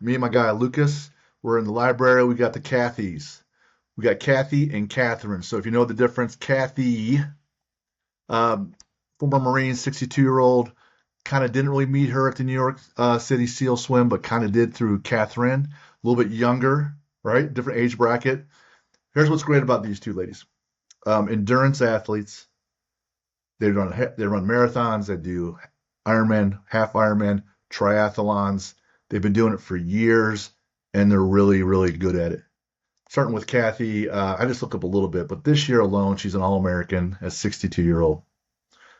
Me and my guy Lucas, we're in the library. We got the Cathys. We got Cathy and Catherine. So if you know the difference, Cathy, um, former Marine, 62-year-old, kind of didn't really meet her at the New York City SEAL swim, but kind of did through Catherine, a little bit younger, right? Different age bracket. Here's what's great about these two ladies. Endurance athletes. They run marathons. They do Ironman, half Ironman, triathlons. They've been doing it for years, and they're really, really good at it. Starting with Cathy, I just looked up a little bit, but this year alone, she's an All-American as 62-year-old.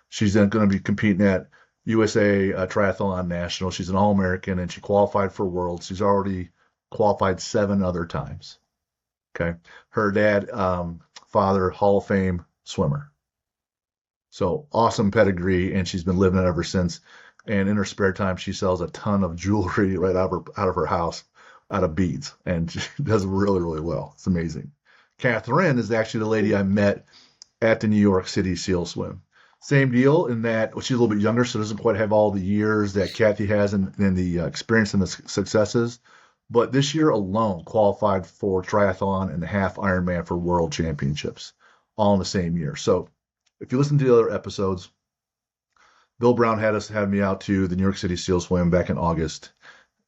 She's going to be competing at USA Triathlon National. She's an All-American, and she qualified for Worlds. She's already qualified 7 other times. Okay, her dad, father, Hall of Fame swimmer. So awesome pedigree, and she's been living it ever since. And in her spare time, she sells a ton of jewelry right out of her house, out of beads, and she does really, really well. It's amazing. Catherine is actually the lady I met at the New York City SEAL Swim. Same deal in that she's a little bit younger, so doesn't quite have all the years that Cathy has and the experience and the successes. But this year alone qualified for triathlon and half Ironman for world championships, all in the same year. So if you listen to the other episodes, Bill Brown had me out to the New York City SEAL Swim back in August,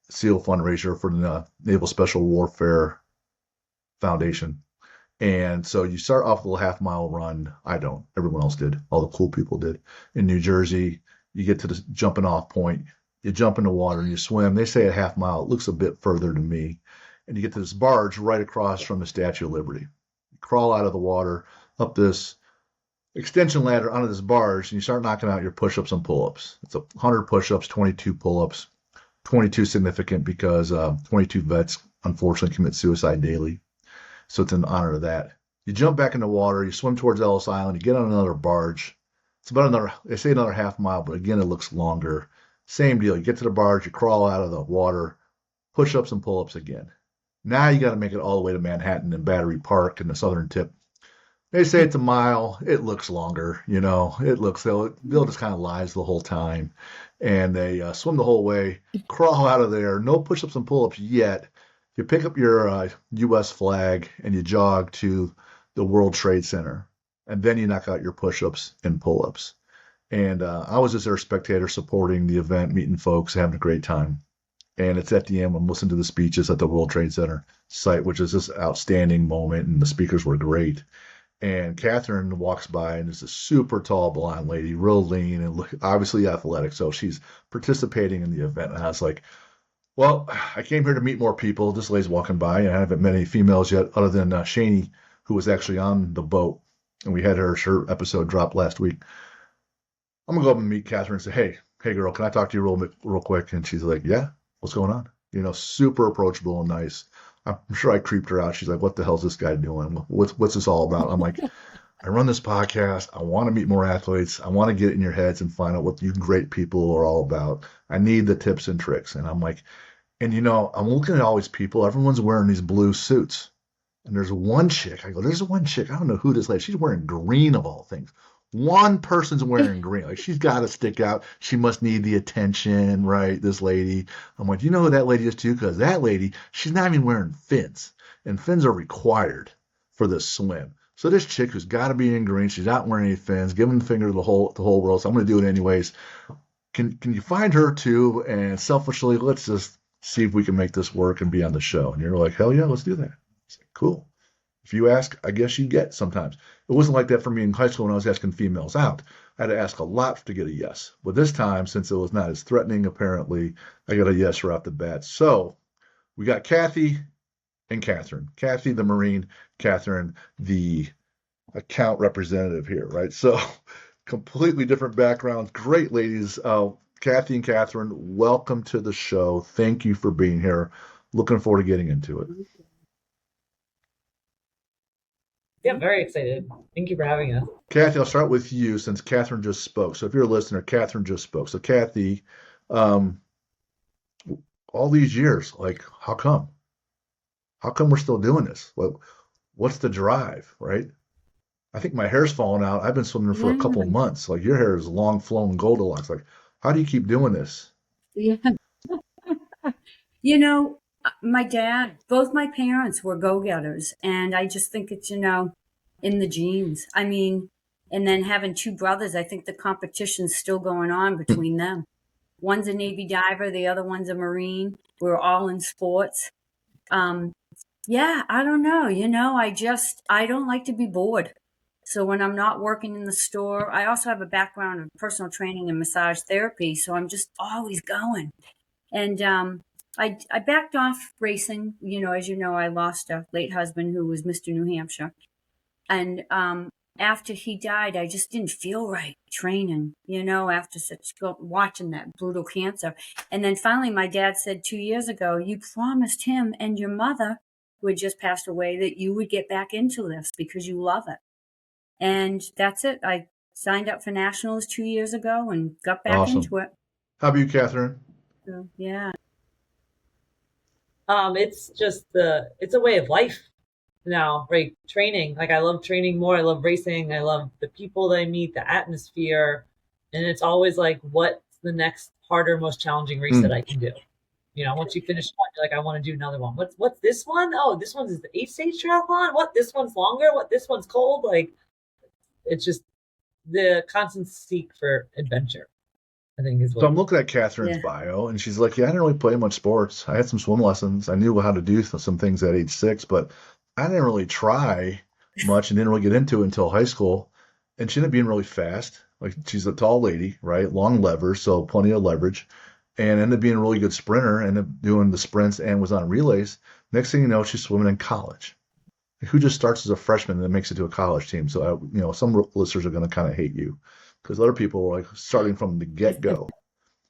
SEAL fundraiser for the Naval Special Warfare Foundation. And so you start off with a little half-mile run. I don't. Everyone else did. All the cool people did. In New Jersey, you get to the jumping off point. You jump in the water and you swim. They say a half mile. It looks a bit further to me. And you get to this barge right across from the Statue of Liberty. You crawl out of the water, up this extension ladder onto this barge, and you start knocking out your push-ups and pull-ups. It's 100 push-ups, 22 pull-ups, 22 significant because 22 vets unfortunately commit suicide daily. So it's in honor of that. You jump back in the water, you swim towards Ellis Island, you get on another barge. It's about they say another half mile, but again, it looks longer. Same deal. You get to the barge, you crawl out of the water, push-ups and pull-ups again. Now you got to make it all the way to Manhattan and Battery Park and the southern tip. They say it's a mile. It looks longer, Bill just kind of lies the whole time. And they swim the whole way, crawl out of there. No push-ups and pull-ups yet. You pick up your U.S. flag and you jog to the World Trade Center. And then you knock out your push-ups and pull-ups. And I was just there, spectator, supporting the event, meeting folks, having a great time. And it's at the end, I'm listening to the speeches at the World Trade Center site, which is this outstanding moment, and the speakers were great. And Catherine walks by, and is a super tall blonde lady, real lean, and obviously athletic. So she's participating in the event. And I was like, well, I came here to meet more people. This lady's walking by, and I haven't met any females yet other than Shani, who was actually on the boat. And we had her episode drop last week. I'm going to go up and meet Catherine and say, hey, girl, can I talk to you real quick? And she's like, yeah, what's going on? Super approachable and nice. I'm sure I creeped her out. She's like, what the hell's this guy doing? What's this all about? I'm like, I run this podcast. I want to meet more athletes. I want to get in your heads and find out what you great people are all about. I need the tips and tricks. And I'm like, and I'm looking at all these people. Everyone's wearing these blue suits. And there's one chick. I go, there's one chick. I don't know who this lady. She's wearing green of all things. One person's wearing green. Like, she's got to stick out. She must need the attention, right? This lady. I'm like, do you know who that lady is too? Because that lady, she's not even wearing fins. And fins are required for this swim. So this chick who's got to be in green, she's not wearing any fins, giving the finger to the whole world. So I'm going to do it anyways. Can you find her too? And selfishly, let's just see if we can make this work and be on the show. And you're like, hell yeah, let's do that. It's like, cool. If you ask, I guess you get sometimes. It wasn't like that for me in high school when I was asking females out. I had to ask a lot to get a yes. But this time, since it was not as threatening, apparently, I got a yes right off the bat. So we got Cathy and Catherine. Cathy, the Marine, Catherine, the account representative here, right? So completely different backgrounds. Great ladies. Cathy and Catherine, welcome to the show. Thank you for being here. Looking forward to getting into it. Yeah, very excited. Thank you for having us. Cathy, I'll start with you since Catherine just spoke. So if you're a listener, Catherine just spoke. So Cathy, all these years, like, how come? How come we're still doing this? What's the drive, right? I think my hair's falling out. I've been swimming for a couple of months. Like, your hair is long, flowing Goldilocks. Like, how do you keep doing this? Yeah. My dad, both my parents were go-getters, and I just think it's, in the genes. I mean, and then having two brothers, I think the competition's still going on between them. One's a Navy diver, the other one's a Marine. We're all in sports. Um, yeah, I don't know. I don't like to be bored. So when I'm not working in the store, I also have a background in personal training and massage therapy. So I'm just always going. And I backed off racing. As you know, I lost a late husband who was Mr. New Hampshire. And after he died, I just didn't feel right training, after watching that brutal cancer. And then finally, my dad said 2 years ago, you promised him and your mother, who had just passed away, that you would get back into this because you love it. And that's it. I signed up for nationals 2 years ago and got back Awesome. into it. How about you, Catherine? So, yeah. It's just it's a way of life now, right? Training. Like I love training more. I love racing. I love the people that I meet, the atmosphere. And it's always like, what's the next harder, most challenging race that I can do? Once you finish one, you're like, I want to do another one. What's this one? Oh, this one's the 8-stage triathlon. What? This one's longer. What? This one's cold. Like, it's just the constant seek for adventure, I think is So what. I'm looking at Catherine's bio, and she's like, "Yeah, I didn't really play much sports. I had some swim lessons. I knew how to do some things at age 6, but I didn't really try much and didn't really get into it until high school." And she ended up being really fast. Like she's a tall lady, right? Long levers, so plenty of leverage, and ended up being a really good sprinter. Ended up doing the sprints and was on relays. Next thing you know, she's swimming in college. Who just starts as a freshman and then makes it to a college team? So some listeners are going to kind of hate you because other people are like starting from the get go.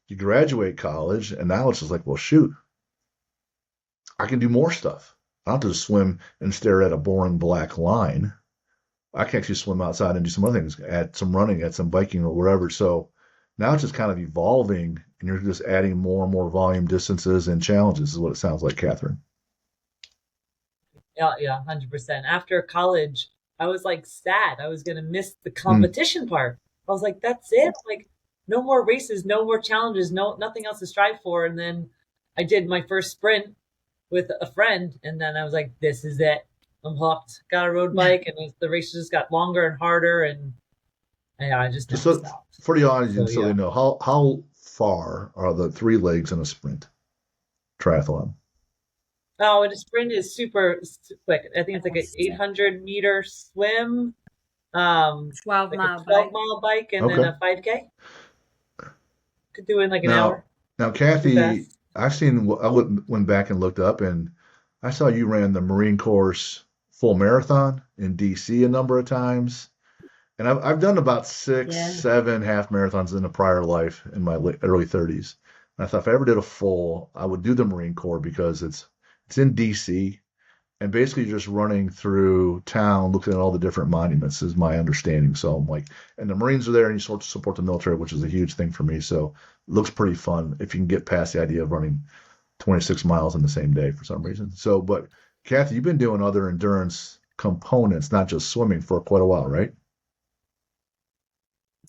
You graduate college, and now it's just like, well, shoot, I can do more stuff. I don't have to just swim and stare at a boring black line. I can actually swim outside and do some other things, add some running, add some biking or whatever. So now it's just kind of evolving, and you're just adding more and more volume, distances, and challenges, is what it sounds like, Catherine. Yeah, 100%. After college, I was like sad. I was going to miss the competition part. I was like, that's it. Like, no more races, no more challenges, nothing else to strive for. And then I did my first sprint with a friend, and then I was like, this is it. I'm hooked. Got a road bike, and the races just got longer and harder, and I just never stopped. For the audience, so they know, how far are the 3 legs in a sprint triathlon? Oh, and a sprint is super quick. I think it's like an 800-meter swim, 12-mile bike, and then a 5K. Could do it in like an hour. Now, Cathy, I went back and looked up, and I saw you ran the Marine Corps full marathon in DC a number of times. And I've done about 6-7 half marathons in a prior life in my early 30s. And I thought if I ever did a full, I would do the Marine Corps because it's in DC, and basically you're just running through town looking at all the different monuments is my understanding. So I'm like, and the Marines are there and you sort of support the military, which is a huge thing for me. So it looks pretty fun if you can get past the idea of running 26 miles in the same day for some reason. So, but Cathy, you've been doing other endurance components, not just swimming, for quite a while, right?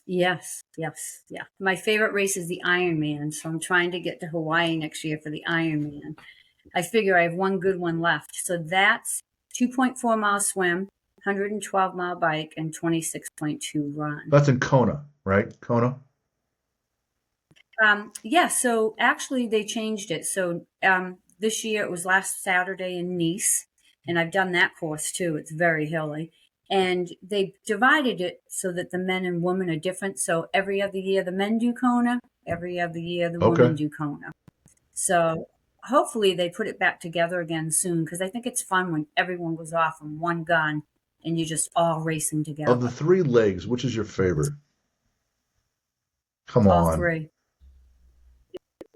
Yes. Yeah. My favorite race is the Ironman, so I'm trying to get to Hawaii next year for the Ironman. I figure I have one good one left. So that's 2.4 mile swim, 112 mile bike, and 26.2 run. That's in Kona, right? Kona? Yeah, so actually they changed it. So this year it was last Saturday in Nice, and I've done that course too. It's very hilly. And they divided it so that the men and women are different. So every other year the men do Kona, every other year the women do Kona. So hopefully they put it back together again soon, because I think it's fun when everyone goes off on one gun and you're just all racing together. Of the 3 legs, which is your favorite? Come on. All 3.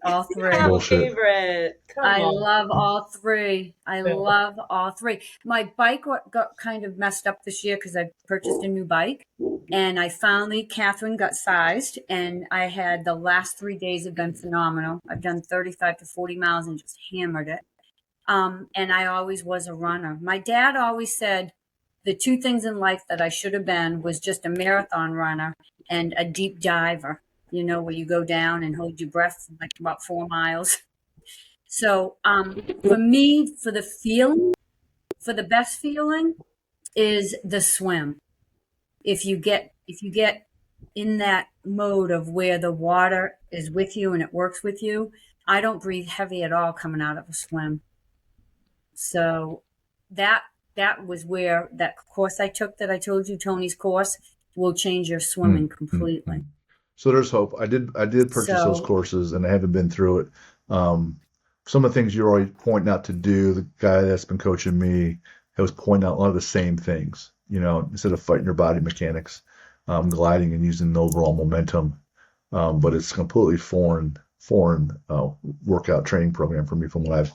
All 3. Favorite. I love all 3. I love all 3. My bike got kind of messed up this year because I purchased a new bike, and I finally, Catherine got sized, and I had the last 3 days have been phenomenal. I've done 35 to 40 miles and just hammered it. And I always was a runner. My dad always said the 2 things in life that I should have been was just a marathon runner and a deep diver, where you go down and hold your breath for like about 4 miles. So for me, for the best feeling is the swim. If you get in that mode of where the water is with you and it works with you, I don't breathe heavy at all coming out of a swim. So that was where that course I took that I told you, Tony's course, will change your swimming completely. So there's hope. I did purchase those So courses, and I haven't been through it. Some of the things you're already pointing out to do, the guy that's been coaching me was pointing out a lot of the same things. Instead of fighting your body mechanics, gliding and using the overall momentum. But it's a completely foreign workout training program for me from what I've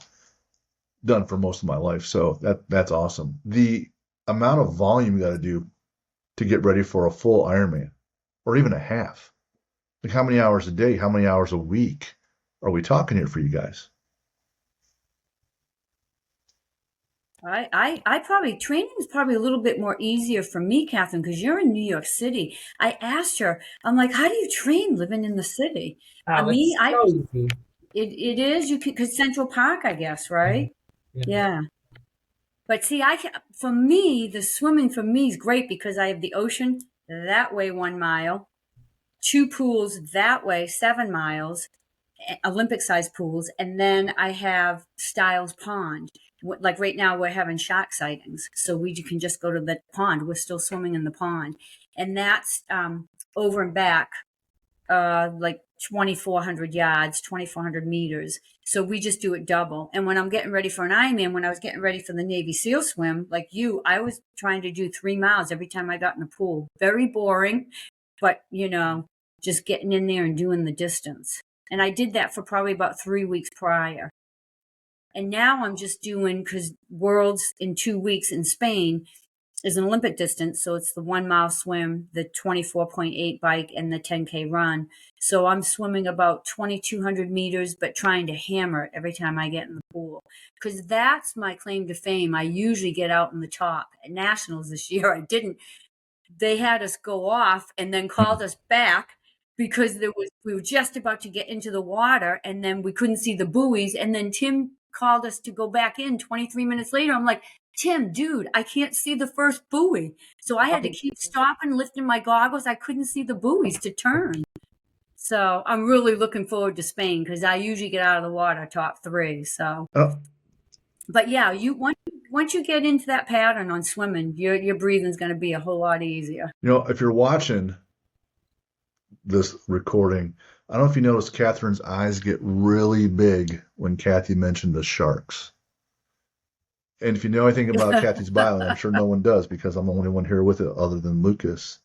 done for most of my life. So that's awesome. The amount of volume you got to do to get ready for a full Ironman or even a half. Like how many hours a day, how many hours a week are we talking here for you guys? I probably training is probably a little bit more easier for me, Catherine, because you're in New York City. I asked her, I'm like, how do you train living in the city? Oh, it's so easy. It is, you can, because Central Park, I guess, right? Yeah. But see, for me, the swimming for me is great because I have the ocean that way 1 mile, 2 pools that way 7 miles, Olympic-sized pools, and then I have Styles Pond. Like right now, we're having shark sightings, so we can just go to the pond. We're still swimming in the pond, and that's over and back, like 2,400 yards, 2,400 meters. So we just do it double. And when I'm getting ready for an Ironman, when I was getting ready for the Navy SEAL swim, like you, I was trying to do 3 miles every time I got in the pool. Very boring, but just getting in there and doing the distance. And I did that for probably about 3 weeks prior. And now I'm just doing, because Worlds in 2 weeks in Spain is an Olympic distance. So it's the 1 mile swim, the 24.8 bike, and the 10K run. So I'm swimming about 2,200 meters, but trying to hammer it every time I get in the pool. Because that's my claim to fame. I usually get out in the top. At Nationals this year, I didn't. They had us go off and then called us back because we were just about to get into the water, and then we couldn't see the buoys. And then Tim called us to go back in 23 minutes later. I'm like, Tim, dude, I can't see the first buoy. So I had to keep stopping, lifting my goggles. I couldn't see the buoys to turn. So I'm really looking forward to Spain because I usually get out of the water top 3. So, but yeah, once you get into that pattern on swimming, your breathing's going to be a whole lot easier. If you're watching this recording, I don't know if you noticed Catherine's eyes get really big when Cathy mentioned the sharks. And if you know anything about Cathy's bio, I'm sure no one does because I'm the only one here with it other than Lucas.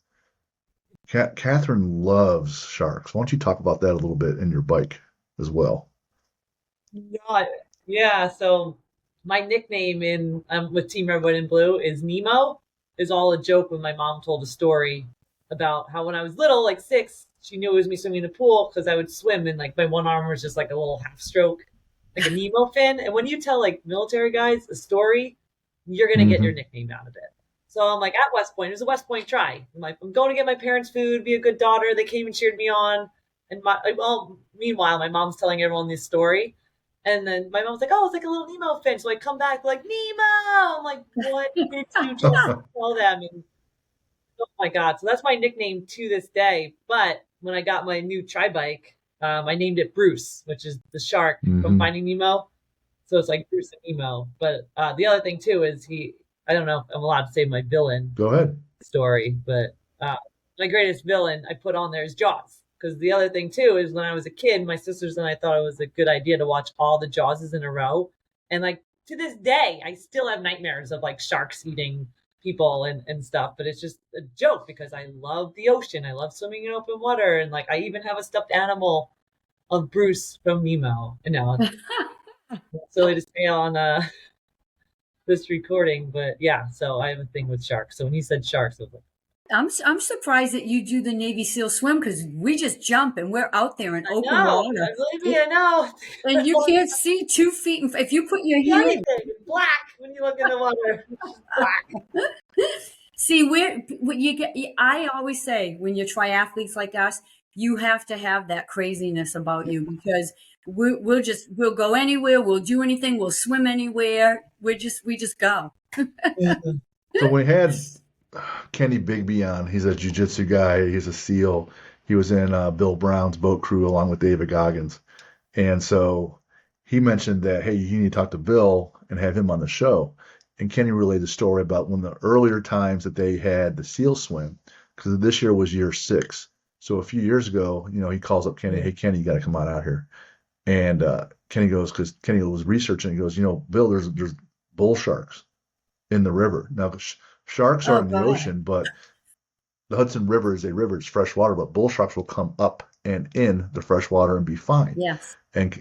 Catherine loves sharks. Why don't you talk about that a little bit in your bike as well? Yeah, so my nickname with Team Red, White, and Blue is Nemo. Is all a joke when my mom told a story about how when I was little, like 6, she knew it was me swimming in the pool because I would swim and like my one arm was just like a little half stroke, like a Nemo fin. And when you tell like military guys a story, you're going to get your nickname out of it. So I'm like at West Point, it was a West Point try. I'm like, I'm going to get my parents food, be a good daughter. They came and cheered me on. And meanwhile, my mom's telling everyone this story. And then my mom's like, oh, it's like a little Nemo fin. So I come back like, Nemo. I'm like, what did you just tell them? And oh my God. So that's my nickname to this day. But when I got my new tri bike, I named it Bruce, which is the shark from Finding Nemo. So it's like Bruce and Nemo. But the other thing too is I don't know if I'm allowed to say my villain Go ahead. story, but my greatest villain I put on there is Jaws. Because the other thing too is when I was a kid, my sisters and I thought it was a good idea to watch all the Jawses in a row. And like to this day, I still have nightmares of like sharks eating people and stuff. But it's just a joke because I love the ocean. I love swimming in open water. And like I even have a stuffed animal of Bruce from Nemo. And now it's silly to say on this recording, but yeah, so I have a thing with sharks. So when he said sharks, I was like, I'm surprised that you do the Navy SEAL swim because we just jump and we're out there in open water. I know. And you can't see 2 feet. If you put your hand, it's black when you look in the water. It's black. See what you get. I always say when you're triathletes like us, you have to have that craziness about you because We'll go anywhere. We'll do anything. We'll swim anywhere. We just go. Mhm. So we had Kenny Bigby on. He's a jiu-jitsu guy. He's a SEAL. He was in Bill Brown's boat crew along with David Goggins. And so he mentioned that, hey, you need to talk to Bill and have him on the show. And Kenny relayed the story about one of the earlier times that they had the SEAL swim, because this year was year 6. So a few years ago, he calls up Kenny, hey, Kenny, you got to come on out here. And Kenny goes, because Kenny was researching, he goes, Bill, there's bull sharks in the river. Now, sharks are Oh in the God. ocean, but the Hudson River is a river, it's fresh water, but bull sharks will come up and in the fresh water and be fine. Yes. And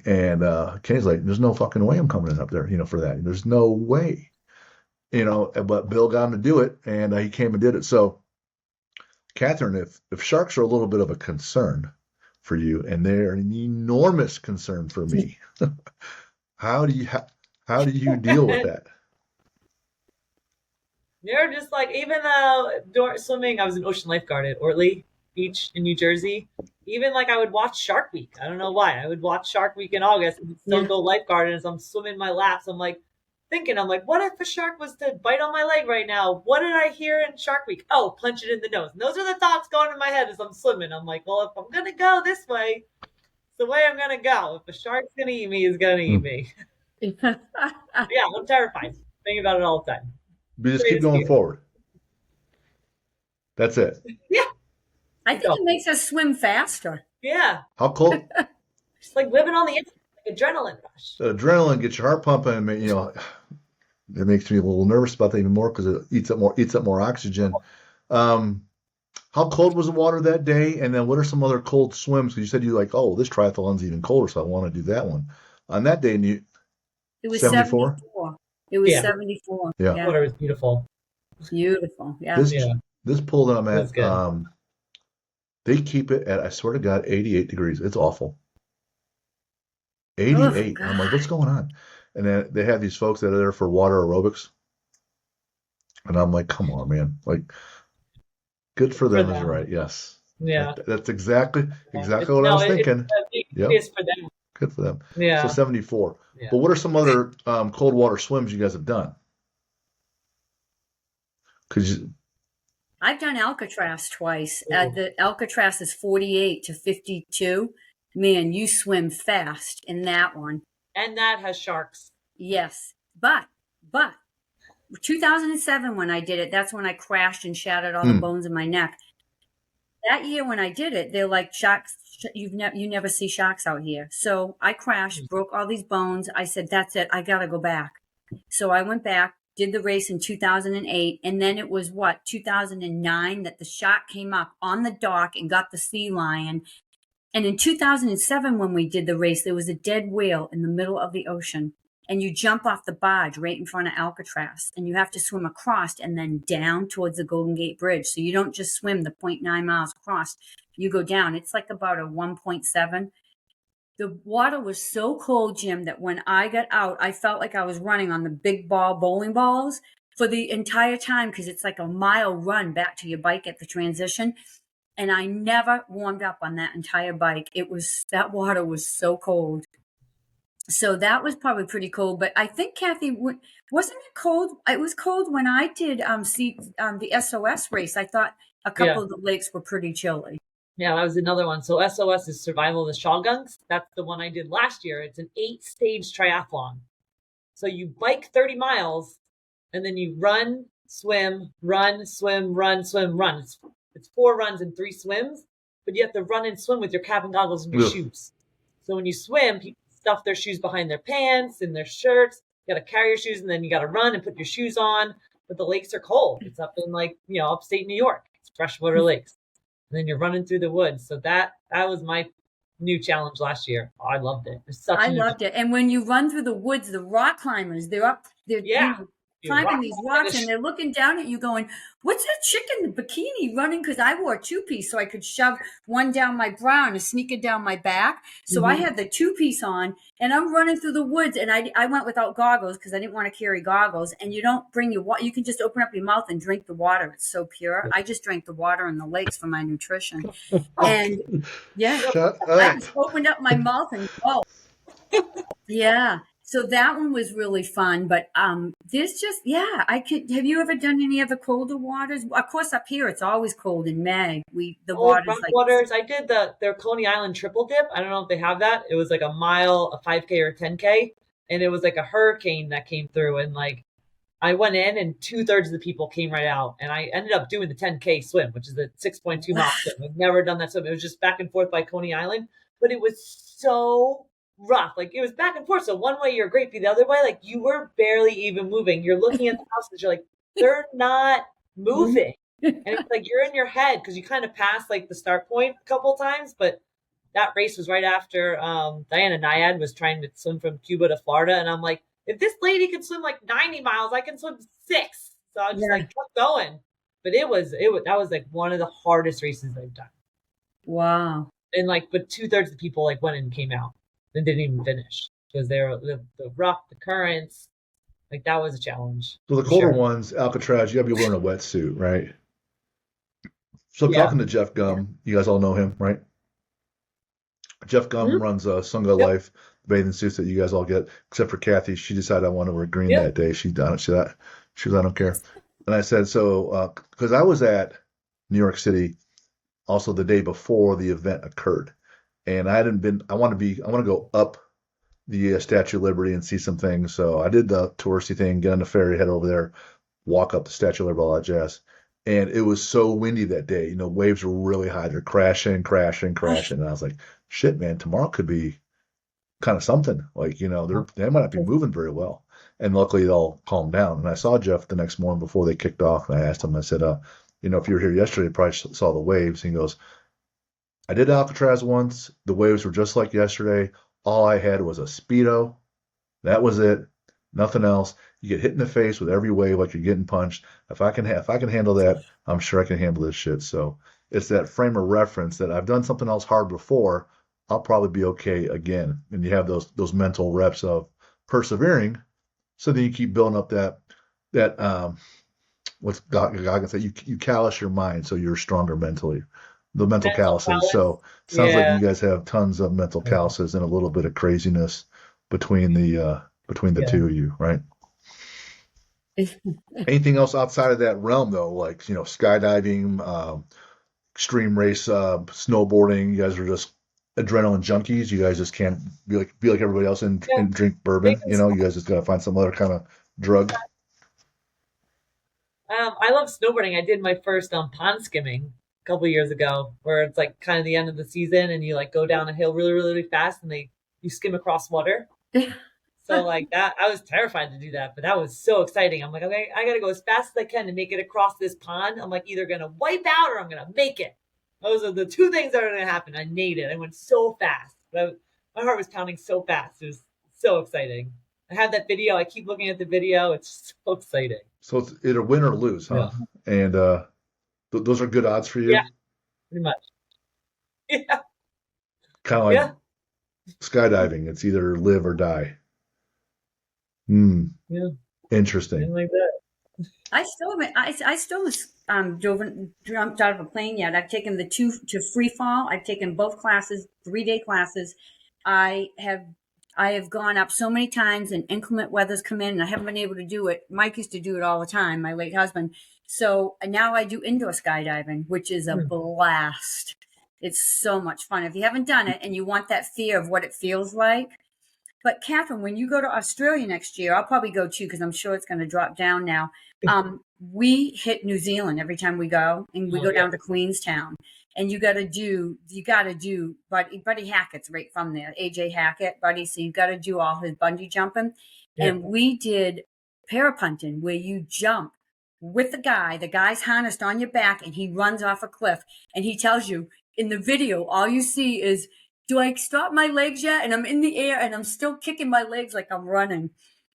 Kenny's like, there's no fucking way I'm coming in up there, for that. There's no way, but Bill got him to do it, and he came and did it. So, Catherine, if sharks are a little bit of a concern for you, and they're an enormous concern for me, how do you deal with that? They're just like, even though swimming, I was an ocean lifeguard at Ortley Beach in New Jersey. Even like I would watch Shark Week. I don't know why. I would watch Shark Week in August and still go lifeguard. And as I'm swimming my laps, I'm like, what if a shark was to bite on my leg right now? What did I hear in Shark Week? Oh, punch it in the nose. And those are the thoughts going in my head as I'm swimming. I'm like, well, if I'm going to go this way, it's the way I'm going to go. If a shark's going to eat me, it's going to eat me. Yeah, I'm terrified. Thinking about it all the time. We just keep going forward. That's it. Yeah. I think it makes us swim faster. Yeah. How cold? It's like living on the inside, like adrenaline rush. The adrenaline gets your heart pumping. It makes me a little nervous about that even more because it eats up more oxygen. How cold was the water that day? And then what are some other cold swims? Because you said you like, oh, this triathlon's even colder, so I want to do that one. On that day, it was 74? It was 74. Yeah. The water was beautiful. Beautiful. Yeah. This pool that I'm at, they keep it at, I swear to God, 88 degrees. It's awful. 88. I'm like, what's going on? And then they have these folks that are there for water aerobics. And I'm like, come on, man. Like, good for them is right. Yes. Yeah. That's exactly what I was thinking. It's for them. Good for them. Yeah. So 74. Yeah. But what are some other cold water swims you guys have done? I've done Alcatraz twice. The Alcatraz is 48 to 52. Man, you swim fast in that one. And that has sharks. Yes. But 2007 when I did it, that's when I crashed and shattered all the bones in my neck. That year when I did it, they're like, sharks, you never see sharks out here. So I crashed, broke all these bones. I said, that's it. I got to go back. So I went back, did the race in 2008. And then it was 2009 that the shark came up on the dock and got the sea lion. And in 2007, when we did the race, there was a dead whale in the middle of the ocean. And you jump off the barge right in front of Alcatraz, and you have to swim across and then down towards the Golden Gate Bridge. So you don't just swim the 0.9 miles across. You go down. It's like about a 1.7. The water was so cold, Jim, that when I got out, I felt like I was running on the big ball bowling balls for the entire time, because it's like a mile run back to your bike at the transition. And I never warmed up on that entire bike. That water was so cold. So that was probably pretty cold. But I think, Cathy, wasn't it cold? It was cold when I did the SOS race. I thought a couple of the lakes were pretty chilly. Yeah, that was another one. So SOS is Survival of the Shawgunks. That's the one I did last year. It's an 8-stage triathlon. So you bike 30 miles, and then you run, swim, run, swim, run, swim, run. It's 4 runs and 3 swims, but you have to run and swim with your cabin goggles and your shoes. So when you swim, people stuff their shoes behind their pants and their shirts. You got to carry your shoes, and then you got to run and put your shoes on. But the lakes are cold. It's up in upstate New York. It's freshwater lakes. And then you're running through the woods. So that was my new challenge last year. Oh, I loved it. I loved it. And when you run through the woods, the rock climbers, they're climbing these rocks, and they're looking down at you going, what's that chick in the bikini running? Because I wore a 2-piece, so I could shove one down my bra and a sneaker down my back. So I had the 2-piece on, and I'm running through the woods, and I went without goggles because I didn't want to carry goggles. And you don't bring your water. You can just open up your mouth and drink the water. It's so pure. I just drank the water in the lakes for my nutrition. And I just opened up my mouth and go. Yeah. So that one was really fun, but there's just I could have you ever done any of the colder waters? Of course up here it's always cold in May. The Old water's rock like waters. I did their Coney Island triple dip. I don't know if they have that. It was like a mile, a 5K or 10K, and it was like a hurricane that came through, and like I went in and 2/3 of the people came right out. And I ended up doing the 10K swim, which is the 6.2 mile wow. swim. I've never done that swim. It was just back and forth by Coney Island, but it was so rough. Like it was back and forth. So one way you're great, the other way, like you were barely even moving. You're looking at the houses, you're like, they're not moving. And it's like you're in your head because you kind of passed like the start point a couple times, but that race was right after Diana Nyad was trying to swim from Cuba to Florida, and I'm like, if this lady can swim like 90 miles, I can swim 6. So I was just Yeah. like, kept going. But it was that was like one of the hardest races I've done. Wow. And like, but 2/3 of the people like went and came out and didn't even finish because they're the rough, the currents. Like that was a challenge So the for colder sure. ones, Alcatraz, you gotta be wearing a wetsuit, right? So Yeah. talking to Jeff Yeah. Gum, you guys all know him, right? Jeff Gum Mhm. runs Sunga Yep. Life, the bathing suits that you guys all get, except for Cathy. She decided I want to wear green Yep. that day. She done it. She was, I don't care. And I said, so, because I was at New York City also the day before the event occurred, and I hadn't been. I want to go up the Statue of Liberty and see some things. So I did the touristy thing, get on the ferry, head over there, walk up the Statue of Liberty, all that jazz. And it was so windy that day. You know, waves were really high. They're crashing, crashing, crashing. And I was like, shit, man, tomorrow could be kind of something. Like, you know, they might not be moving very well. And luckily, it all calmed down. And I saw Jeff the next morning before they kicked off. And I asked him, I said, you know, if you were here yesterday, you probably saw the waves. And he goes, I did Alcatraz once. The waves were just like yesterday. All I had was a Speedo. That was it. Nothing else. You get hit in the face with every wave like you're getting punched. If I can handle that, I'm sure I can handle this shit. So it's that frame of reference that I've done something else hard before. I'll probably be okay again. And you have those mental reps of persevering. So then you keep building up that what's Goggins said, you callous your mind so you're stronger mentally. The mental Mental calluses. balance. So sounds like Yeah. you guys have tons of mental calluses and a little bit of craziness between the Yeah. two of you, right? Anything else outside of that realm though, like you know, skydiving, extreme race, snowboarding? You guys are just adrenaline junkies. You guys just can't be like everybody else Yeah. and drink bourbon. Making You know, you guys just gotta find some other kind of drug. I love snowboarding. I did my first pond skimming a couple years ago, where it's like kind of the end of the season, and you like go down a hill really, really, really fast, and you skim across water. So like that, I was terrified to do that, but that was so exciting. I'm like, okay, I gotta go as fast as I can to make it across this pond. I'm like either gonna wipe out or I'm gonna make it. Those are the two things that are gonna happen. I made it. I went so fast. My heart was pounding so fast. It was so exciting. I have that video. I keep looking at the video. It's so exciting. So it's either win or lose, Yeah. huh? And those are good odds for Yeah, you. pretty much. Yeah. Kind of like Yeah. skydiving. It's either live or die. Hmm. Yeah. Interesting. Something like that. I still jumped out of a plane yet. I've taken the two to free fall. I've taken both classes, 3-day classes. I have I have gone up so many times and inclement weather's come in and I haven't been able to do it. Mike used to do it all the time, my late husband. So now I do indoor skydiving, which is a Hmm. blast. It's so much fun. If you haven't done it and you want that fear of what it feels like, but Catherine, when you go to Australia next year, I'll probably go too because I'm sure it's going to drop down now. We hit New Zealand every time we go, and we Oh go yeah. down to Queenstown. And you got to do, Buddy Hackett's right from there, AJ Hackett, Buddy. So you got to do all his bungee jumping. Yeah. And we did parapunting where you jump with the guy's harnessed on your back, and he runs off a cliff. And he tells you in the video, all you see is, do I stop my legs yet? And I'm in the air and I'm still kicking my legs like I'm running.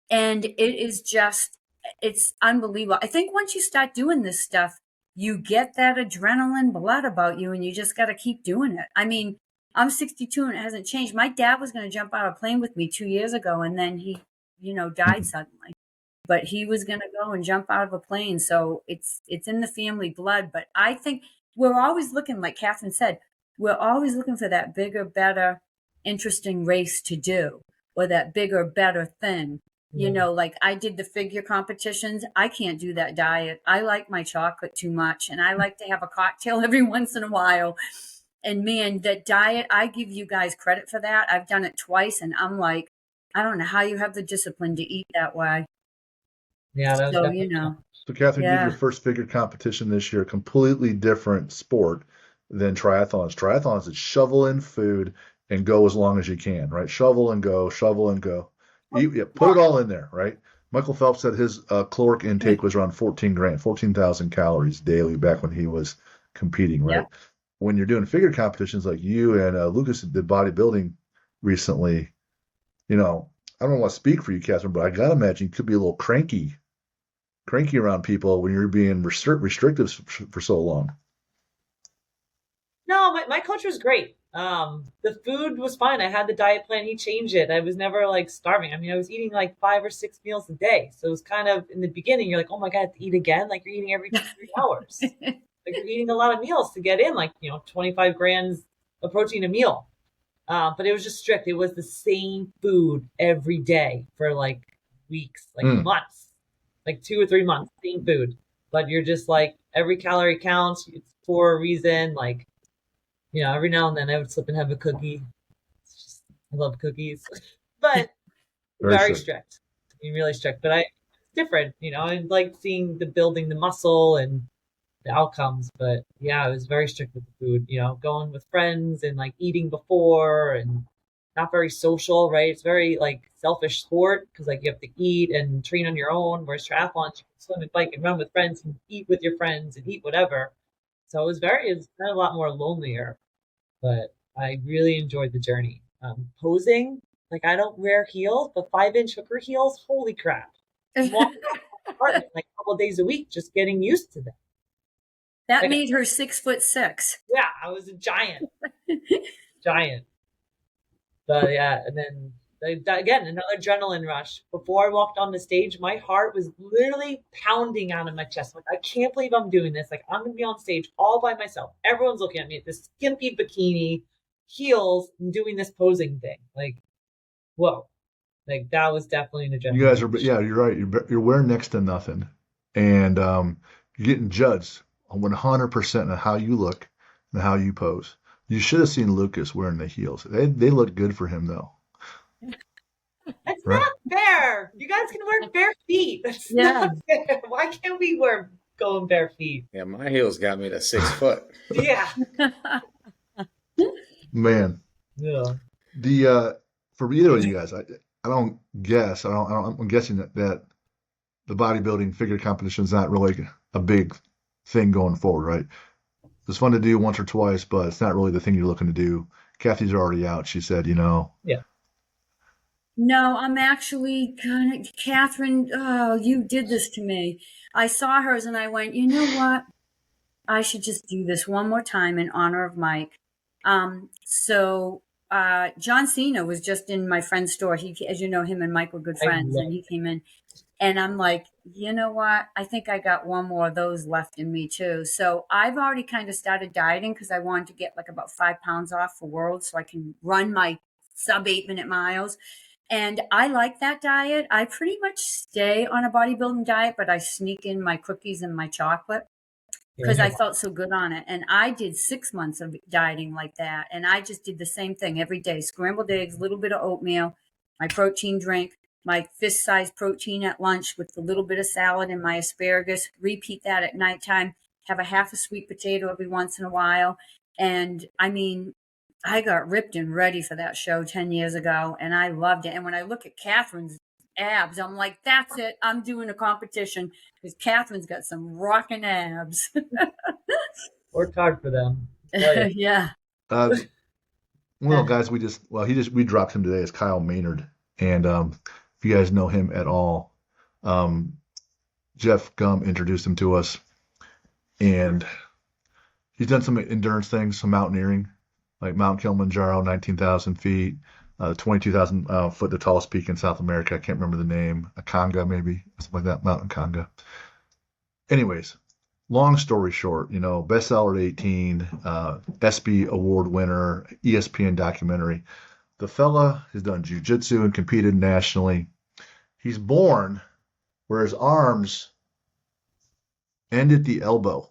And it's unbelievable. I think once you start doing this stuff, you get that adrenaline blood about you and you just got to keep doing it. I mean, I'm 62 and it hasn't changed. My dad was going to jump out of a plane with me 2 years ago and then he, died suddenly. But he was going to go and jump out of a plane. So it's in the family blood. But I think we're always looking, like Catherine said, we're always looking for that bigger, better. interesting race to do, or that bigger, better thing. You know, like I did the figure competitions. I can't do that diet. I like my chocolate too much, and I like to have a cocktail every once in a while. And man, that diet, I give you guys credit for that. I've done it twice, and I'm like, I don't know how you have the discipline to eat that way. Yeah, that was So, definitely tough. So, Catherine, you did your yeah. first figure competition this year, completely different sport than triathlons. Triathlons is shovel in food and go as long as you can, right? Shovel and go, shovel and go. Yeah, put it all in there, right? Michael Phelps said his caloric intake was around 14,000 calories daily back when he was competing, Yeah. right? When you're doing figure competitions like you and Lucas did bodybuilding recently, I don't want to speak for you, Catherine, but I gotta imagine you could be a little cranky around people when you're being restrictive for so long. No, my coach was great. The food was fine. I had the diet plan. He changed it. I was never like starving. I mean, I was eating like 5 or 6 meals a day. So it was kind of in the beginning, you're like, oh my God, I have to eat again. Like you're eating every 2-3 hours. Like you're eating a lot of meals to get in, like, 25 grams of protein a meal. But it was just strict. It was the same food every day for like weeks, like months, like 2 or 3 months, same food. But you're just like, every calorie counts. It's for a reason. Like, every now and then I would slip and have a cookie. It's just, I love cookies, but very strict. I mean, really strict. But it's different, I like seeing building the muscle and the outcomes. But yeah, I was very strict with the food, going with friends and like eating before and not very social, right? It's very like selfish sport because like you have to eat and train on your own, whereas triathlons, you can swim and bike and run with friends and eat with your friends and eat whatever. So it's kind of a lot more lonelier, but I really enjoyed the journey. Posing, like I don't wear heels, but 5-inch hooker heels, holy crap. I'm walking around the apartment like a couple of days a week, just getting used to them. That Like, made her 6'6". yeah, I was a giant. Giant. But yeah, and then again, another adrenaline rush. Before I walked on the stage, my heart was literally pounding out of my chest. Like, I can't believe I'm doing this. Like, I'm going to be on stage all by myself. Everyone's looking at me at this skimpy bikini, heels, and doing this posing thing. Like, whoa. Like, that was definitely an adrenaline You guys are, rush. yeah, you're right. You're wearing next to nothing, and you're getting judged on 100% on how you look and how you pose. You should have seen Lucas wearing the heels. They look good for him though. That's Right? not fair. You guys can wear bare feet. That's Yeah. not fair. Why can't we wear going bare feet? Yeah, my heels got me to 6 foot. Yeah. Man, Yeah. For either of you guys, I don't guess. I'm guessing that the bodybuilding figure competition is not really a big thing going forward, right? It's fun to do once or twice, but it's not really the thing you're looking to do. Cathy's already out. She said, Yeah. No, I'm actually kind of, Catherine, oh, you did this to me. I saw hers and I went, you know what? I should just do this one more time in honor of Mike. So John Cena was just in my friend's store. He, as you know, him and Mike were good friends, and he came in. And I'm like, you know what? I think I got one more of those left in me too. So I've already kind of started dieting because I wanted to get like about 5 pounds off for Worlds so I can run my sub 8-minute miles. And I like that diet. I pretty much stay on a bodybuilding diet, but I sneak in my cookies and my chocolate because I felt so good on it. And I did 6 months of dieting like that. And I just did the same thing every day. Scrambled eggs, a little bit of oatmeal, my protein drink, my fist-sized protein at lunch with a little bit of salad and my asparagus. Repeat that at nighttime. Have a half a sweet potato every once in a while. And I mean, I got ripped and ready for that show 10 years ago, and I loved it. And when I look at Catherine's abs, I'm like, that's it. I'm doing a competition because Catherine's got some rocking abs. Worked hard for them. Yeah. One of the guys we dropped him today is Kyle Maynard. And if you guys know him at all, Jeff Gum introduced him to us. And he's done some endurance things, some mountaineering, like Mount Kilimanjaro, 19,000 feet, 22,000 foot, the tallest peak in South America. I can't remember the name. Akanga, maybe, something like that, Mount Akanga. Anyways, long story short, bestseller at 18, ESPY award winner, ESPN documentary. The fella has done jujitsu and competed nationally. He's born where his arms end at the elbow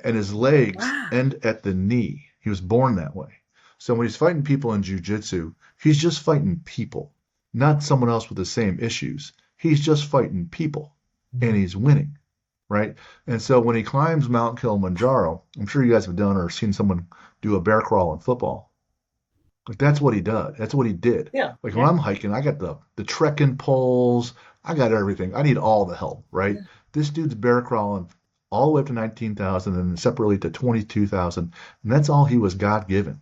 and his legs Wow. end at the knee. He was born that way. So when he's fighting people in jujitsu, he's just fighting people, not someone else with the same issues. He's just fighting people, and he's winning, right? And so when he climbs Mount Kilimanjaro, I'm sure you guys have done or seen someone do a bear crawl in football. Like that's what he does. That's what he did. Yeah. Like when I'm hiking, I got the trekking poles. I got everything. I need all the help, right? This dude's bear crawling all the way up to 19,000 and then separately to 22,000. And that's all he was God given.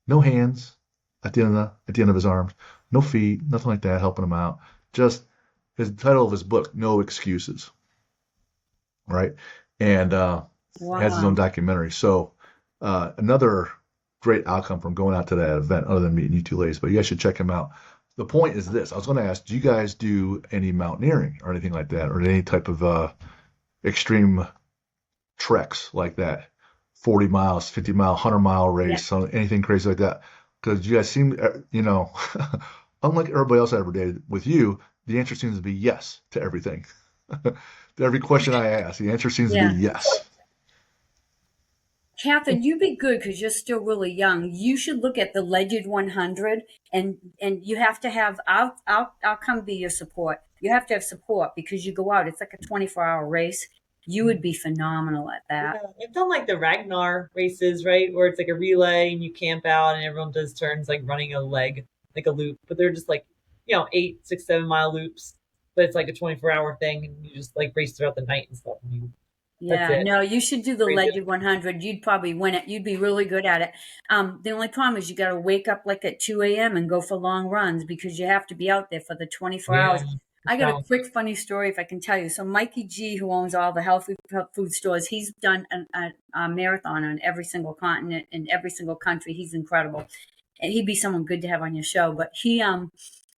No hands at the end of his arms, no feet, nothing like that helping him out. Just his title of his book, No Excuses, right? And has his own Wow. documentary. So another great outcome from going out to that event, other than meeting you two ladies, but you guys should check him out. The point is this: I was going to ask, do you guys do any mountaineering or anything like that, or any type of extreme treks like that? 40 miles, 50 mile, 100-mile Yeah. race, anything crazy like that? Because you guys seem, unlike everybody else I ever dated, with you, the answer seems to be yes to everything. To every question I ask, the answer seems to be Yeah. yes. Catherine, you'd be good because you're still really young. You should look at the Legend 100, and you have to have. I'll come be your support. You have to have support because you go out. It's like a 24-hour race. You would be phenomenal at that. Yeah, I've done like the Ragnar races, right? Where it's like a relay and you camp out and everyone does turns like running a leg, like a loop. But they're just like, 8, 6, 7 mile loops. But it's like a 24-hour thing and you just like race throughout the night and stuff. That's Yeah, it. no, you should do the Crazy. Legend 100. You'd probably win it. You'd be really good at it. The only problem is you got to wake up like at 2 a.m. and go for long runs because you have to be out there for the 24 Yeah. hours. I got a quick funny story if I can tell you. So Mikey G, who owns all the health food stores, he's done a marathon on every single continent in every single country. He's incredible, and he'd be someone good to have on your show. But him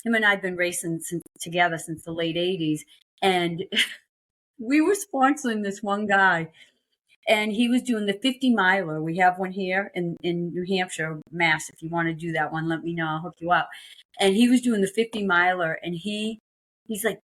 and I've been racing together since the late '80s, and we were sponsoring this one guy, and he was doing the 50 miler. We have one here in New Hampshire, Mass. If you want to do that one, let me know. I'll hook you up. And he was doing the 50 miler, and he's like,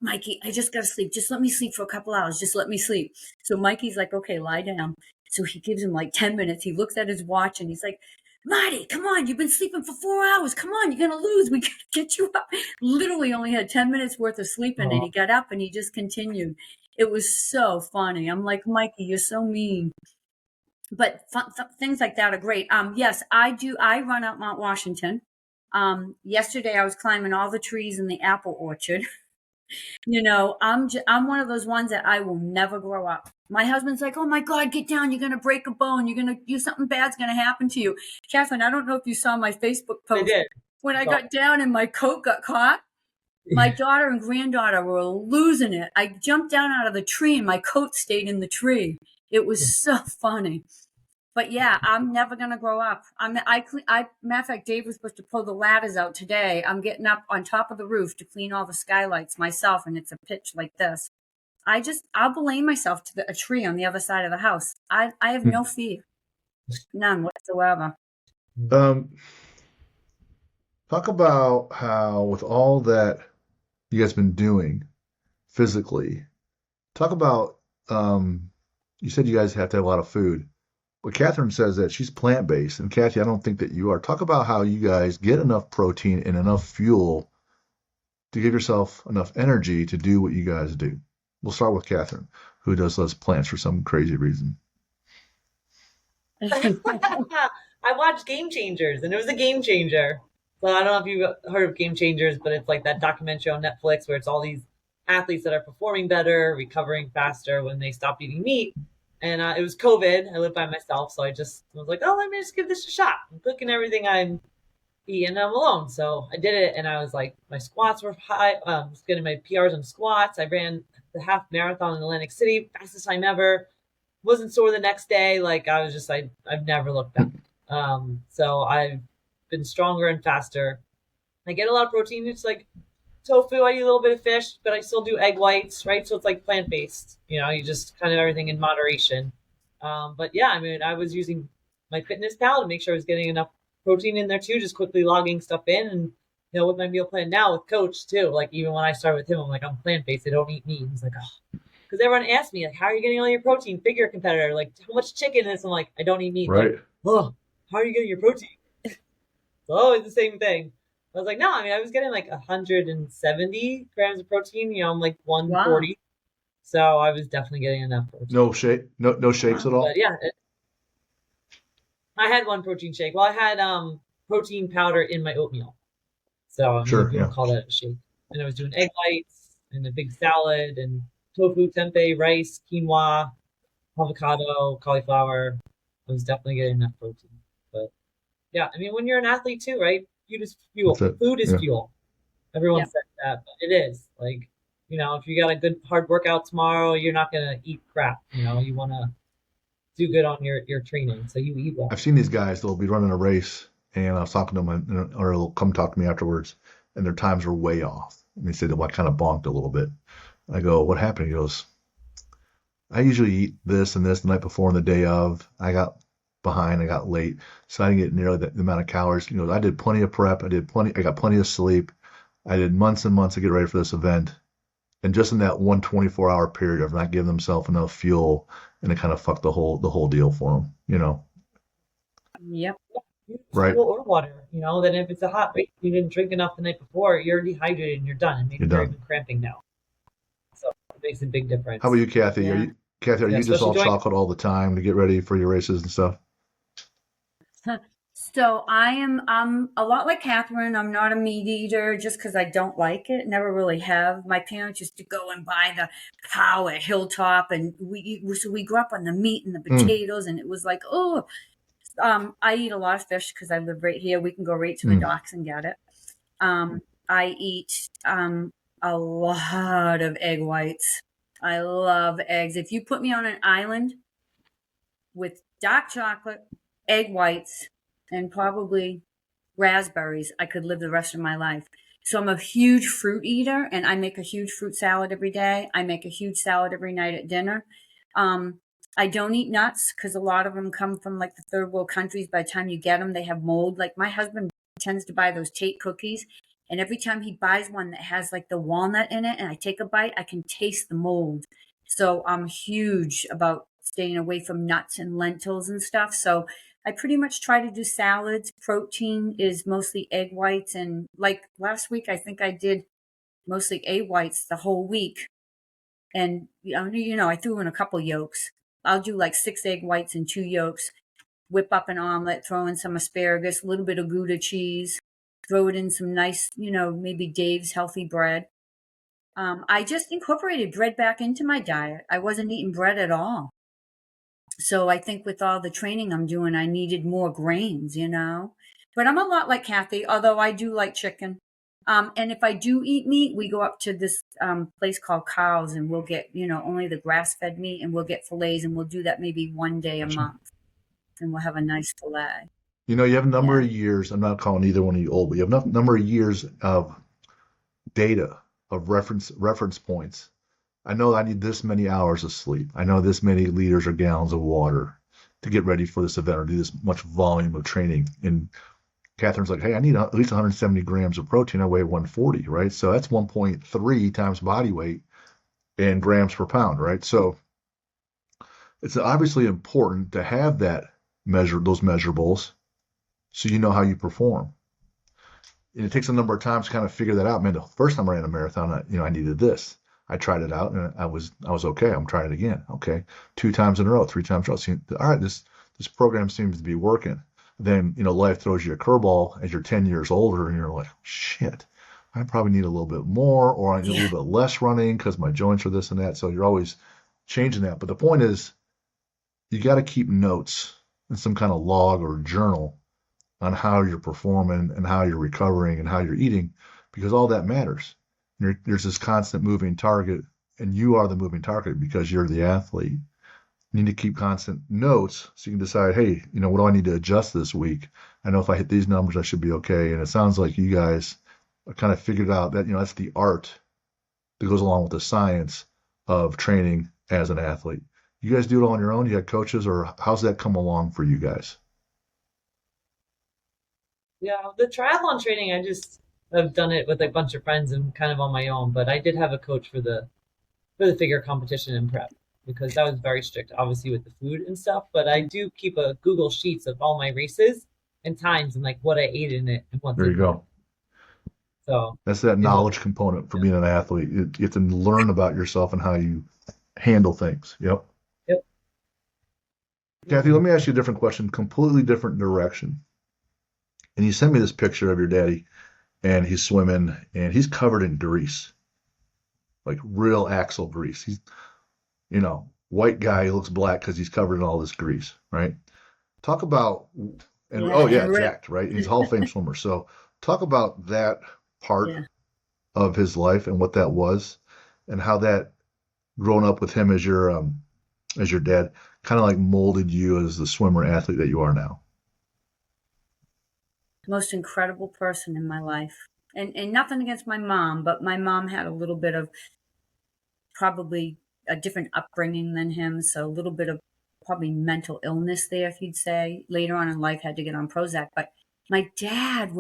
Mikey, I just got to sleep. Just let me sleep for a couple hours. Just let me sleep. So Mikey's like, okay, lie down. So he gives him like 10 minutes. He looks at his watch and he's like, Marty, come on. You've been sleeping for 4 hours. Come on. You're going to lose. We got to get you up. Literally only had 10 minutes worth of sleeping and he got up and he just continued. It was so funny. I'm like, Mikey, you're so mean. But things like that are great. Yes, I do. I run out Mount Washington. Yesterday I was climbing all the trees in the apple orchard. I'm one of those ones that I will never grow up. My husband's like, oh my God, get down. You're going to break a bone. You're going to do something bad's going to happen to you. Catherine, I don't know if you saw my Facebook I post. did. When I got down and my coat got caught, my daughter and granddaughter were losing it. I jumped down out of the tree and my coat stayed in the tree. It was so funny. But yeah, I'm never gonna grow up. Matter of fact, Dave was supposed to pull the ladders out today. I'm getting up on top of the roof to clean all the skylights myself, and it's a pitch like this. I'll blame myself to a tree on the other side of the house. I have no fear, none whatsoever. Talk about how, with all that you guys been doing physically, talk about, you said you guys have to have a lot of food. But Catherine says that she's plant-based, and Cathy, I don't think that you are. Talk about how you guys get enough protein and enough fuel to give yourself enough energy to do what you guys do. We'll start with Catherine, who does less plants for some crazy reason. I watched Game Changers, and it was a game changer. So I don't know if you've heard of Game Changers, but it's like that documentary on Netflix where it's all these athletes that are performing better, recovering faster when they stop eating meat. And it was COVID. I lived by myself, so I just was like, oh, let me just give this a shot. I'm cooking everything I'm eating. I'm alone. So I did it, and I was like, my squats were high. I was getting my PRs on squats. I ran the half marathon in Atlantic City, fastest time ever. Wasn't sore the next day. Like I was just, I've never looked back. So I've been stronger and faster. I get a lot of protein. It's like tofu. I eat a little bit of fish, but I still do egg whites, right? So it's like plant-based. You just kind of everything in moderation. But yeah, I mean, I was using my Fitness Pal to make sure I was getting enough protein in there too, just quickly logging stuff in. And, with my meal plan now with coach too, like even when I started with him, I'm like, I'm plant-based. I don't eat meat. He's like, oh, because everyone asks me, like, how are you getting all your protein? Figure competitor, like, how much chicken is? I'm like, I don't eat meat. Right. Like, oh, how are you getting your protein? It's always the same thing. I was like, no, I mean, I was getting like 170 grams of protein. I'm like 140. Wow. So I was definitely getting enough protein. No shake, no shakes at all. But yeah, I had one protein shake. Well, I had protein powder in my oatmeal. So Sure, if you want to call that a shake. And I was doing egg whites and a big salad and tofu, tempeh, rice, quinoa, avocado, cauliflower. I was definitely getting enough protein. But yeah, I mean, when you're an athlete too, right? Food is fuel. Food is fuel. Everyone said that, but it is. Like, if you got a good hard workout tomorrow, you're not gonna eat crap. You want to do good on your training, so you eat well. I've seen these guys, they'll be running a race, and I was talking to them, or they'll come talk to me afterwards, and their times are way off. And they said, well, I kind of bonked a little bit. I go, what happened? He goes, I usually eat this and this the night before and the day of. I got behind, I got late, so I didn't get nearly the amount of calories. I did plenty of prep, I got plenty of sleep. I did months and months to get ready for this event. And just in that 1 24-hour period of not giving themselves enough fuel, and it kind of fucked the whole deal for them, Yep. Right. Fuel or water, then if it's a hot race, you didn't drink enough the night before, you're dehydrated and you're done. And maybe you're even cramping now. So it makes a big difference. How about you, Cathy? Yeah. Are you just all chocolate all the time to get ready for your races and stuff? So I'm a lot like Catherine. I'm not a meat eater just because I don't like it. Never really have. My parents used to go and buy the cow at Hilltop, and we grew up on the meat and the potatoes, and it was like, oh. I eat a lot of fish because I live right here. We can go right to the docks and get it. I eat a lot of egg whites. I love eggs. If you put me on an island with dark chocolate, egg whites, and probably raspberries, I could live the rest of my life. So I'm a huge fruit eater, and I make a huge fruit salad every day. I make a huge salad every night at dinner. I don't eat nuts because a lot of them come from like the third world countries. By the time you get them, they have mold. Like my husband tends to buy those Tate cookies. And every time he buys one that has like the walnut in it and I take a bite, I can taste the mold. So I'm huge about staying away from nuts and lentils and stuff. So I pretty much try to do salads. Protein is mostly egg whites. And like last week, I think I did mostly egg whites the whole week. And, I threw in a couple yolks. I'll do like 6 egg whites and 2 yolks, whip up an omelet, throw in some asparagus, a little bit of Gouda cheese, throw it in some nice, maybe Dave's healthy bread. I just incorporated bread back into my diet. I wasn't eating bread at all. So I think with all the training I'm doing, I needed more grains, But I'm a lot like Cathy, although I do like chicken. And if I do eat meat, we go up to this place called Carl's, and we'll get, only the grass-fed meat, and we'll get fillets, and we'll do that maybe one day a month, and we'll have a nice fillet. You have a number of years. I'm not calling either one of you old, but you have a number of years of data, of reference points. I know I need this many hours of sleep. I know this many liters or gallons of water to get ready for this event or do this much volume of training. And Catherine's like, hey, I need at least 170 grams of protein. I weigh 140, right? So that's 1.3 times body weight in grams per pound, right? So it's obviously important to have those measurables, so you know how you perform. And it takes a number of times to kind of figure that out. Man, the first time I ran a marathon, I needed this. I tried it out and I was okay. I'm trying it again. Okay, 2 times in a row, 3 times in a row. All right, this program seems to be working. Then, life throws you a curveball as you're 10 years older and you're like, shit, I probably need a little bit more, or I need a little bit less running because my joints are this and that. So you're always changing that. But the point is, you got to keep notes in some kind of log or journal on how you're performing and how you're recovering and how you're eating, because all that matters. There's this constant moving target, and you are the moving target because you're the athlete. You need to keep constant notes so you can decide, hey, what do I need to adjust this week? I know if I hit these numbers, I should be okay. And it sounds like you guys kind of figured out that, that's the art that goes along with the science of training as an athlete. You guys do it all on your own? You got coaches, or how's that come along for you guys? Yeah, the triathlon training, I just have done it with a bunch of friends and kind of on my own, but I did have a coach for the figure competition and prep because that was very strict, obviously with the food and stuff. But I do keep a Google Sheets of all my races and times and like what I ate in it and what There you didn't. go. So That's that it helped. knowledge component for Yeah. being an athlete. You have to learn about yourself and how you handle things. Yep. Yep. Cathy, let me ask you a different question, completely different direction. And you sent me this picture of your daddy, and he's swimming, and he's covered in grease, like real axle grease. He's, white guy, he looks black because he's covered in all this grease, right? Talk about, and Yeah, oh yeah, and Rip. jacked, right? He's a Hall of Fame swimmer. So talk about that part Yeah. of his life and what that was, and how that growing up with him as your dad kind of like molded you as the swimmer athlete that you are now. Most incredible person in my life. And nothing against my mom, but my mom had a little bit of probably a different upbringing than him, so a little bit of probably mental illness there, if you'd say. Later on in life, had to get on Prozac. But my dad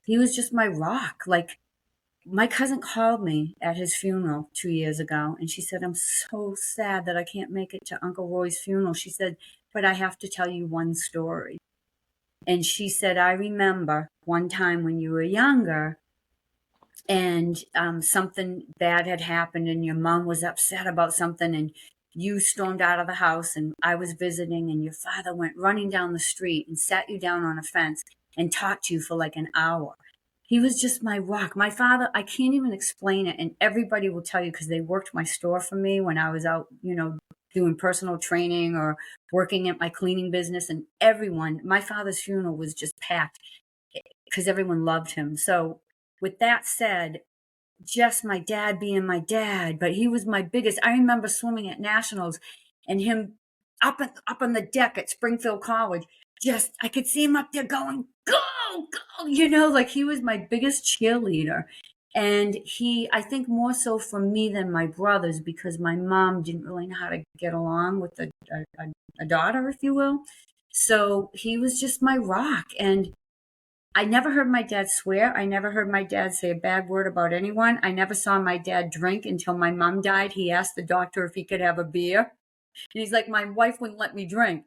he was just my rock. Like, my cousin called me at his funeral 2 years ago, and she said, "I'm so sad that I can't make it to Uncle Roy's funeral." She said, "But I have to tell you one story." And she said, "I remember one time when you were younger, and something bad had happened, and your mom was upset about something, and you stormed out of the house, and I was visiting, and your father went running down the street and sat you down on a fence and talked to you for like an hour." He was just my rock. My father, I can't even explain it, and everybody will tell you because they worked my store for me when I was out, doing personal training or working at my cleaning business, and everyone, my father's funeral was just packed because everyone loved him. So, with that said, just my dad being my dad, but he was my biggest. I remember swimming at nationals and him up on the deck at Springfield College. Just I could see him up there going, "Go, go," like he was my biggest cheerleader. And I think more so for me than my brothers, because my mom didn't really know how to get along with a daughter, if you will. So he was just my rock. And I never heard my dad swear. I never heard my dad say a bad word about anyone. I never saw my dad drink until my mom died. He asked the doctor if he could have a beer. And he's like, "My wife wouldn't let me drink."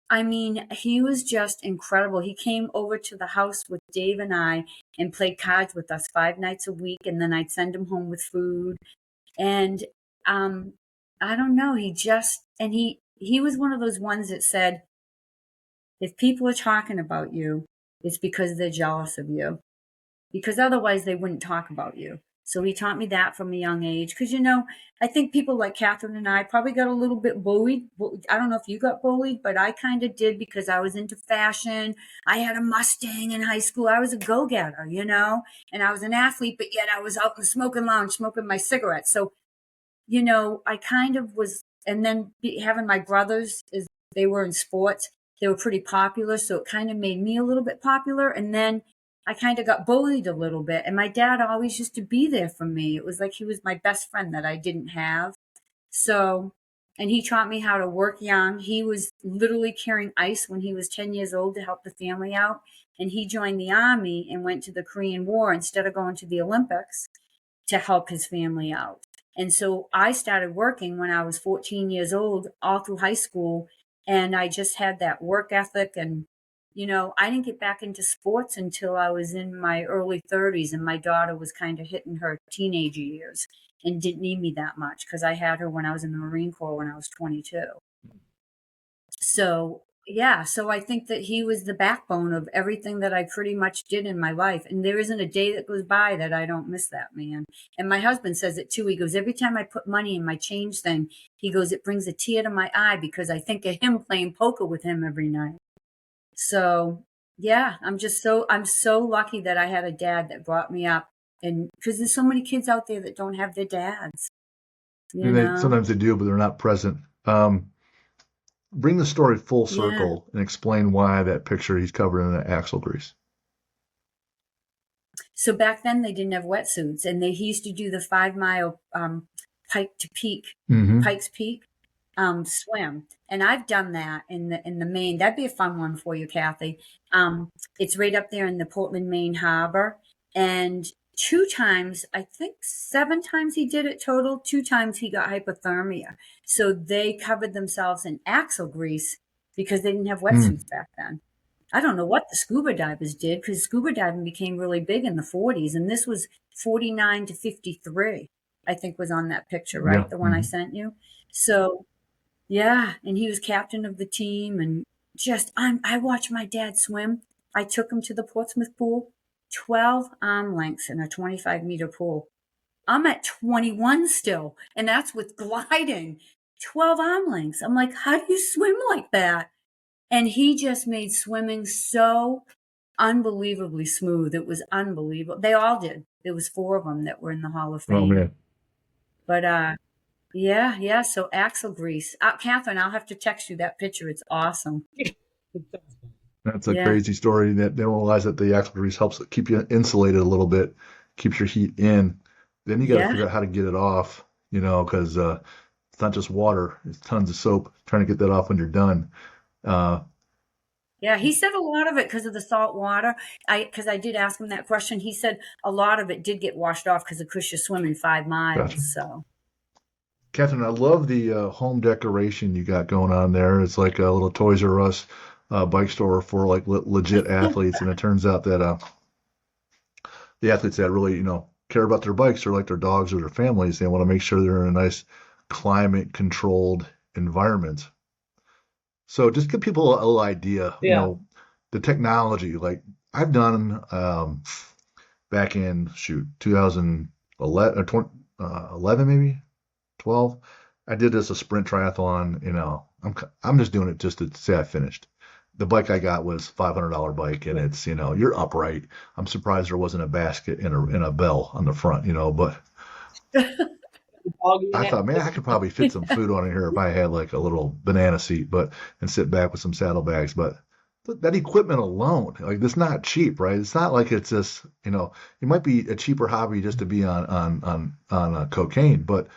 I mean, he was just incredible. He came over to the house with Dave and I and played cards with us 5 nights a week. And then I'd send him home with food. And I don't know. He was one of those ones that said, if people are talking about you, it's because they're jealous of you, because otherwise they wouldn't talk about you. So he taught me that from a young age. Because, I think people like Catherine and I probably got a little bit bullied. I don't know if you got bullied, but I kind of did because I was into fashion. I had a Mustang in high school. I was a go getter, and I was an athlete, but yet I was out in the smoking lounge smoking my cigarettes. So, I kind of was, and then having my brothers, is they were in sports, they were pretty popular, so it kind of made me a little bit popular. And then I kind of got bullied a little bit, and my dad always used to be there for me. It was like he was my best friend that I didn't have. So, and he taught me how to work young. He was literally carrying ice when he was 10 years old to help the family out. And he joined the army and went to the Korean War instead of going to the Olympics to help his family out. And so I started working when I was 14 years old, all through high school. And I just had that work ethic. And, I didn't get back into sports until I was in my early 30s. And my daughter was kind of hitting her teenage years and didn't need me that much because I had her when I was in the Marine Corps when I was 22. So, yeah, so I think that he was the backbone of everything that I pretty much did in my life. And there isn't a day that goes by that I don't miss that man. And my husband says it too. He goes, every time I put money in my change thing, he goes, it brings a tear to my eye because I think of him playing poker with him every night. So, yeah, I'm so lucky that I had a dad that brought me up. And because there's so many kids out there that don't have their dads, you And know? sometimes they do, but they're not present. Bring the story full Yeah. circle and explain why that picture he's covered in the axle grease. So back then they didn't have wetsuits, and he used to do the 5 mile Pike to Peak, Mm-hmm. Pikes Peak, swim, and I've done that in the Maine. That'd be a fun one for you, Kathy. It's right up there in the Portland, Maine harbor, and 2 times, I think 7 times he did it total. 2 times he got hypothermia, so they covered themselves in axle grease because they didn't have Mm. wetsuits back then. I don't know what the scuba divers did because scuba diving became really big in the 40s, and this was 49 to 53, I think was on that picture, Yeah. right? The one I sent you. So, yeah, and he was captain of the team, and I watched my dad swim. I took him to the Portsmouth pool, 12 arm lengths in a 25-meter pool. I'm at 21 still, and that's with gliding. 12 arm lengths. I'm like, how do you swim like that? And he just made swimming so unbelievably smooth. It was unbelievable. They all did. There was 4 of them that were in the Hall of Oh Fame. man, But yeah. So axle grease. Catherine, I'll have to text you that picture. It's awesome. that's a Yeah. crazy story. That they don't realize that the axle grease helps keep you insulated a little bit, keeps your heat in. Then you got to Yeah. figure out how to get it off. Because it's not just water; it's tons of soap. Trying to get that off when you're done. Uh, Yeah. He said a lot of it because of the salt water. Because I did ask him that question. He said a lot of it did get washed off because of course you're swimming 5 miles. gotcha. So Catherine, I love the home decoration you got going on there. It's like a little Toys R Us bike store for like legit athletes, and it turns out that the athletes that really, care about their bikes or like their dogs or their families, they want to make sure they're in a nice climate controlled environment. So just give people a little idea, Yeah. the technology. Like I've done back in 2011 or 11 maybe 12. I did this a sprint triathlon. I'm just doing it just to say I finished. The bike I got was $500 bike, and it's you're upright. I'm surprised there wasn't a basket and a bell on the front, but Dog I unit. thought, man, I could probably fit some food on here if I had like a little banana seat, and sit back with some saddlebags. But that equipment alone, like, it's not cheap, right? It's not like it's just, it might be a cheaper hobby just to be on cocaine, but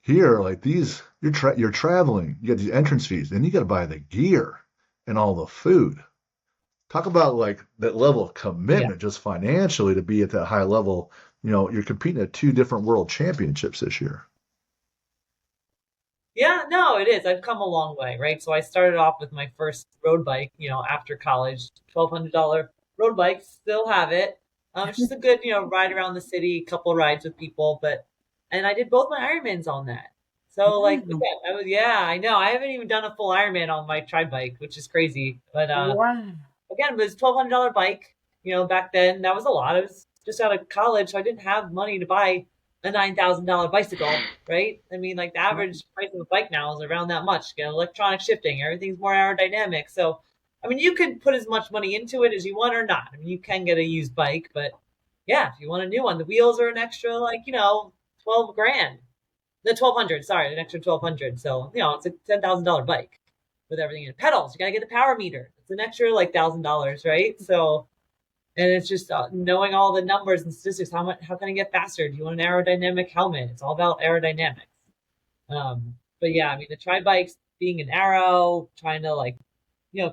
here, like these, you're traveling, you got these entrance fees, then you got to buy the gear and all the food. Talk about like that level of Yeah. commitment just financially to be at that high level. You're competing at 2 different world championships this year. Yeah, no, it is. I've come a long way, right? So I started off with my first road bike, after college, $1,200 road bike, still have it. It's just a good, ride around the city, couple rides with people, and I did both my Ironmans on that. So like, wow. again, yeah, I know. I haven't even done a full Ironman on my tri bike, which is crazy. But Wow. again, it was $1,200 bike. Back then that was a lot. I was just out of college, so I didn't have money to buy a $9,000 bicycle, right? I mean, like the average price of a bike now is around that much. Electronic shifting, everything's more aerodynamic. So, I mean, you can put as much money into it as you want or not. I mean, you can get a used bike, but yeah, if you want a new one, the wheels are an extra, like 12 grand. The 1,200, sorry, an extra 1,200. So it's a $10,000 bike with everything in it. Pedals, you gotta get the power meter. It's an extra like $1,000, right? So, and it's just knowing all the numbers and statistics. How can I get faster? Do you want an aerodynamic helmet? It's all about aerodynamics. But yeah, I mean the tri bikes being an arrow, trying to like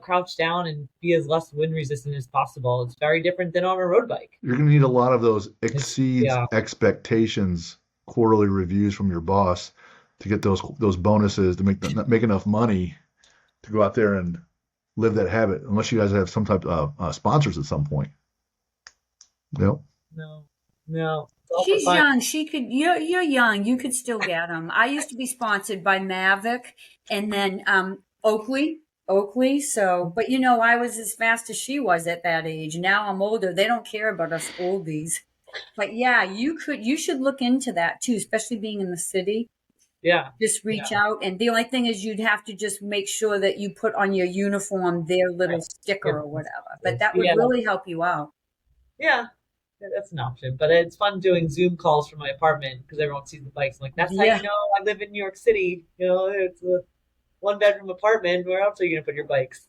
crouch down and be as less wind resistant as possible. It's very different than on a road bike. You're going to need a lot of those It's exceeds yeah, expectations quarterly reviews from your boss to get those bonuses to make enough money to go out there and live that habit. Unless you guys have some type of sponsors at some point. Yep. no, it's all for She's fun. young. She could. You're young. You could still get them. I used to be sponsored by Mavic, and then Oakley. So, but I was as fast as she was at that age. Now I'm older. They don't care about us oldies. But yeah, you could. You should look into that too, especially being in the city. Yeah, Just reach out, and the only thing is you'd have to just make sure that you put on your uniform their little right. sticker or whatever. But that would Yeah, really help you out. yeah. That's an option, but it's fun doing Zoom calls from my apartment because everyone sees the bikes. I'm like, that's how Yeah. I live in New York City. It's a 1-bedroom apartment. Where else are you gonna put your bikes?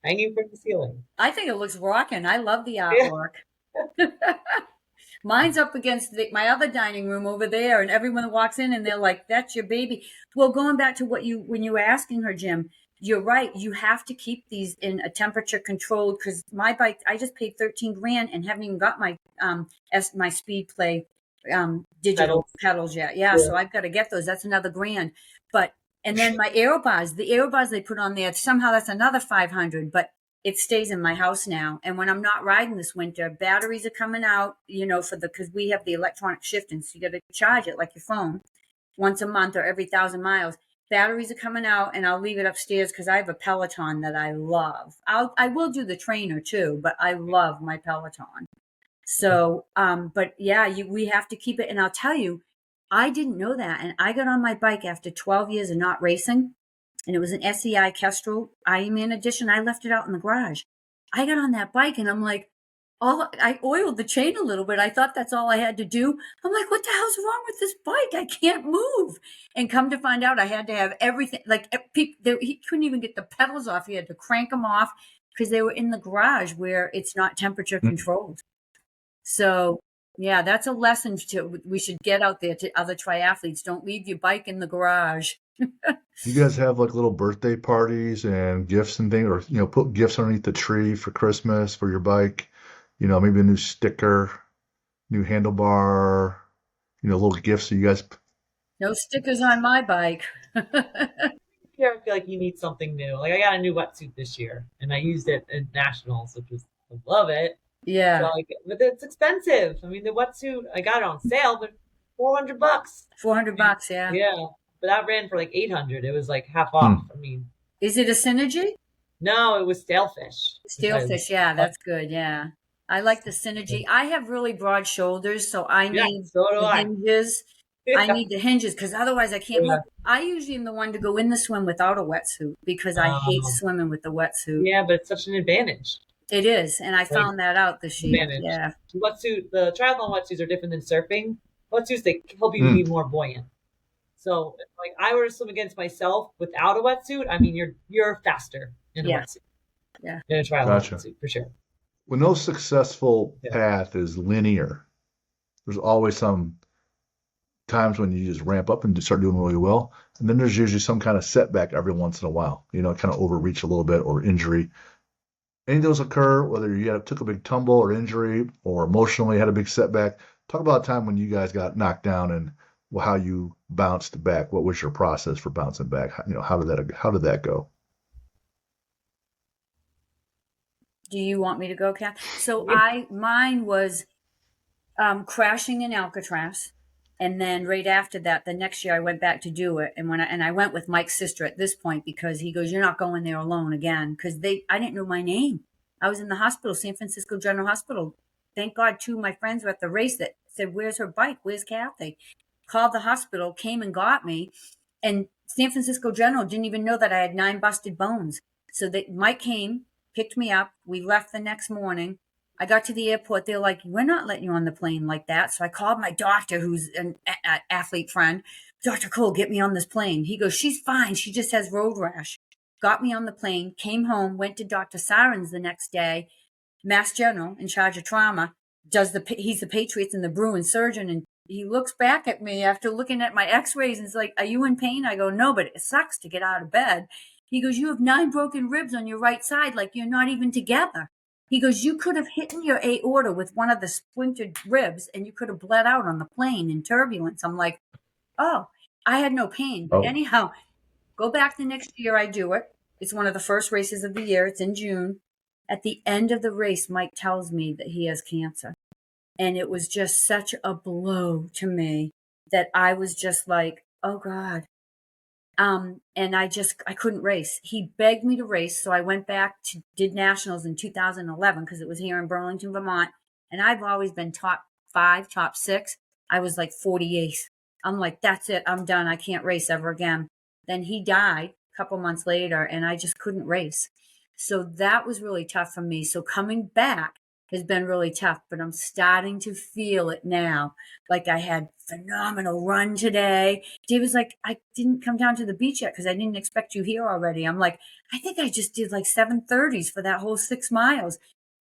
Hanging from the ceiling. I think it looks rocking. I love the Yeah. artwork. Mine's up against my other dining room over there, and everyone walks in and they're like, "That's your baby." Well, going back to when you were asking her, Jim, you're right. You have to keep these in a temperature controlled, because my bike, I just paid 13 grand and haven't even got my my speed play digital pedals yet. Yeah, so I've got to get those. That's another grand. But and then my aero bars, the aero bars they put on there, somehow that's another 500. But it stays in my house now. And when I'm not riding this winter, batteries are coming out, because we have the electronic shifting. So you got to charge it like your phone once a month or every 1,000 miles. Batteries are coming out, and I'll leave it upstairs because I have a Peloton that I love. I will do the trainer too, but I love my Peloton. So, but yeah, we have to keep it. And I'll tell you, I didn't know that. And I got on my bike after 12 years of not racing, and it was an SEI Kestrel Ironman edition. I left it out in the garage. I got on that bike, and I'm like, I oiled the chain a little bit. I thought that's all I had to do. I'm like, what the hell's wrong with this bike? I can't move. And come to find out, I had to have everything. Like he couldn't even get the pedals off. He had to crank them off because they were in the garage where it's not temperature controlled. So yeah, that's a lesson we should get out there to other triathletes. Don't leave your bike in the garage. You guys have like little birthday parties and gifts and things, or put gifts underneath the tree for Christmas for your bike. Maybe a new sticker, new handlebar, little gifts. So you guys. No stickers on my bike. You ever feel like you need something new? Like I got a new wetsuit this year, and I used it in nationals, which was I love it. Yeah. So but it's expensive. I mean, the wetsuit I got it on sale, but $400. $400, yeah. Yeah, but that ran for like 800. It was like half off. I mean, is it a Synergy? No, it was Stalefish. Stalefish, yeah, that's good. Yeah, I like the Synergy. I have really broad shoulders, so I need the hinges. I need the hinges because otherwise I can't move. I usually am the one to go in the swim without a wetsuit because I hate swimming with the wetsuit. Yeah, but it's such an advantage. It is, and I found that out this year. Advantage. Yeah, the triathlon wetsuits are different than surfing wetsuits. They help you to be more buoyant. So, like, I were to swim against myself without a wetsuit. I mean, you're faster in a wetsuit. Yeah, in a triathlon wetsuit for sure. Well, no successful path is linear. There's always some times when you just ramp up and start doing really well, and then there's usually some kind of setback every once in a while. Kind of overreach a little bit or injury. Any of those occur, whether you took a big tumble or injury or emotionally had a big setback. Talk about a time when you guys got knocked down and how you bounced back. What was your process for bouncing back? How did that go? Do you want me to go, Cath? So mine was crashing in Alcatraz. And then right after that, the next year I went back to do it. And I went with Mike's sister at this point because he goes, "You're not going there alone again." Because I didn't know my name. I was in the hospital, San Francisco General Hospital. Thank God 2 of my friends were at the race that said, "Where's her bike? Where's Cathy?" Called the hospital, came and got me. And San Francisco General didn't even know that I had 9 busted bones. So Mike came, picked me up. We left the next morning. I got to the airport. They're like, "We're not letting you on the plane like that." So I called my doctor, who's an athlete friend. "Dr. Cole, get me on this plane." He goes, "She's fine. She just has road rash." Got me on the plane, came home, went to Dr. Sirens the next day, Mass General in charge of trauma. He's the Patriots and the Bruins surgeon. And he looks back at me after looking at my x-rays and is like, "Are you in pain?" I go, "No, but it sucks to get out of bed." He goes, "You have 9 broken ribs on your right side. Like you're not even together." He goes, "You could have hit your aorta with one of the splintered ribs and you could have bled out on the plane in turbulence." I'm like, oh, I had no pain. But anyhow, go back the next year, I do it. It's one of the first races of the year. It's in June. At the end of the race, Mike tells me that he has cancer. And it was just such a blow to me that I was just like, oh God. And I couldn't race. He begged me to race. So I went back did nationals in 2011 because it was here in Burlington, Vermont. And I've always been top 5, top 6. I was like 48th. I'm like, that's it. I'm done. I can't race ever again. Then he died a couple months later and I just couldn't race. So that was really tough for me. So coming back has been really tough, but I'm starting to feel it now. Like I had phenomenal run today. David's like, "I didn't come down to the beach yet because I didn't expect you here already." I'm like, I think I just did like 7:30s for that whole 6 miles.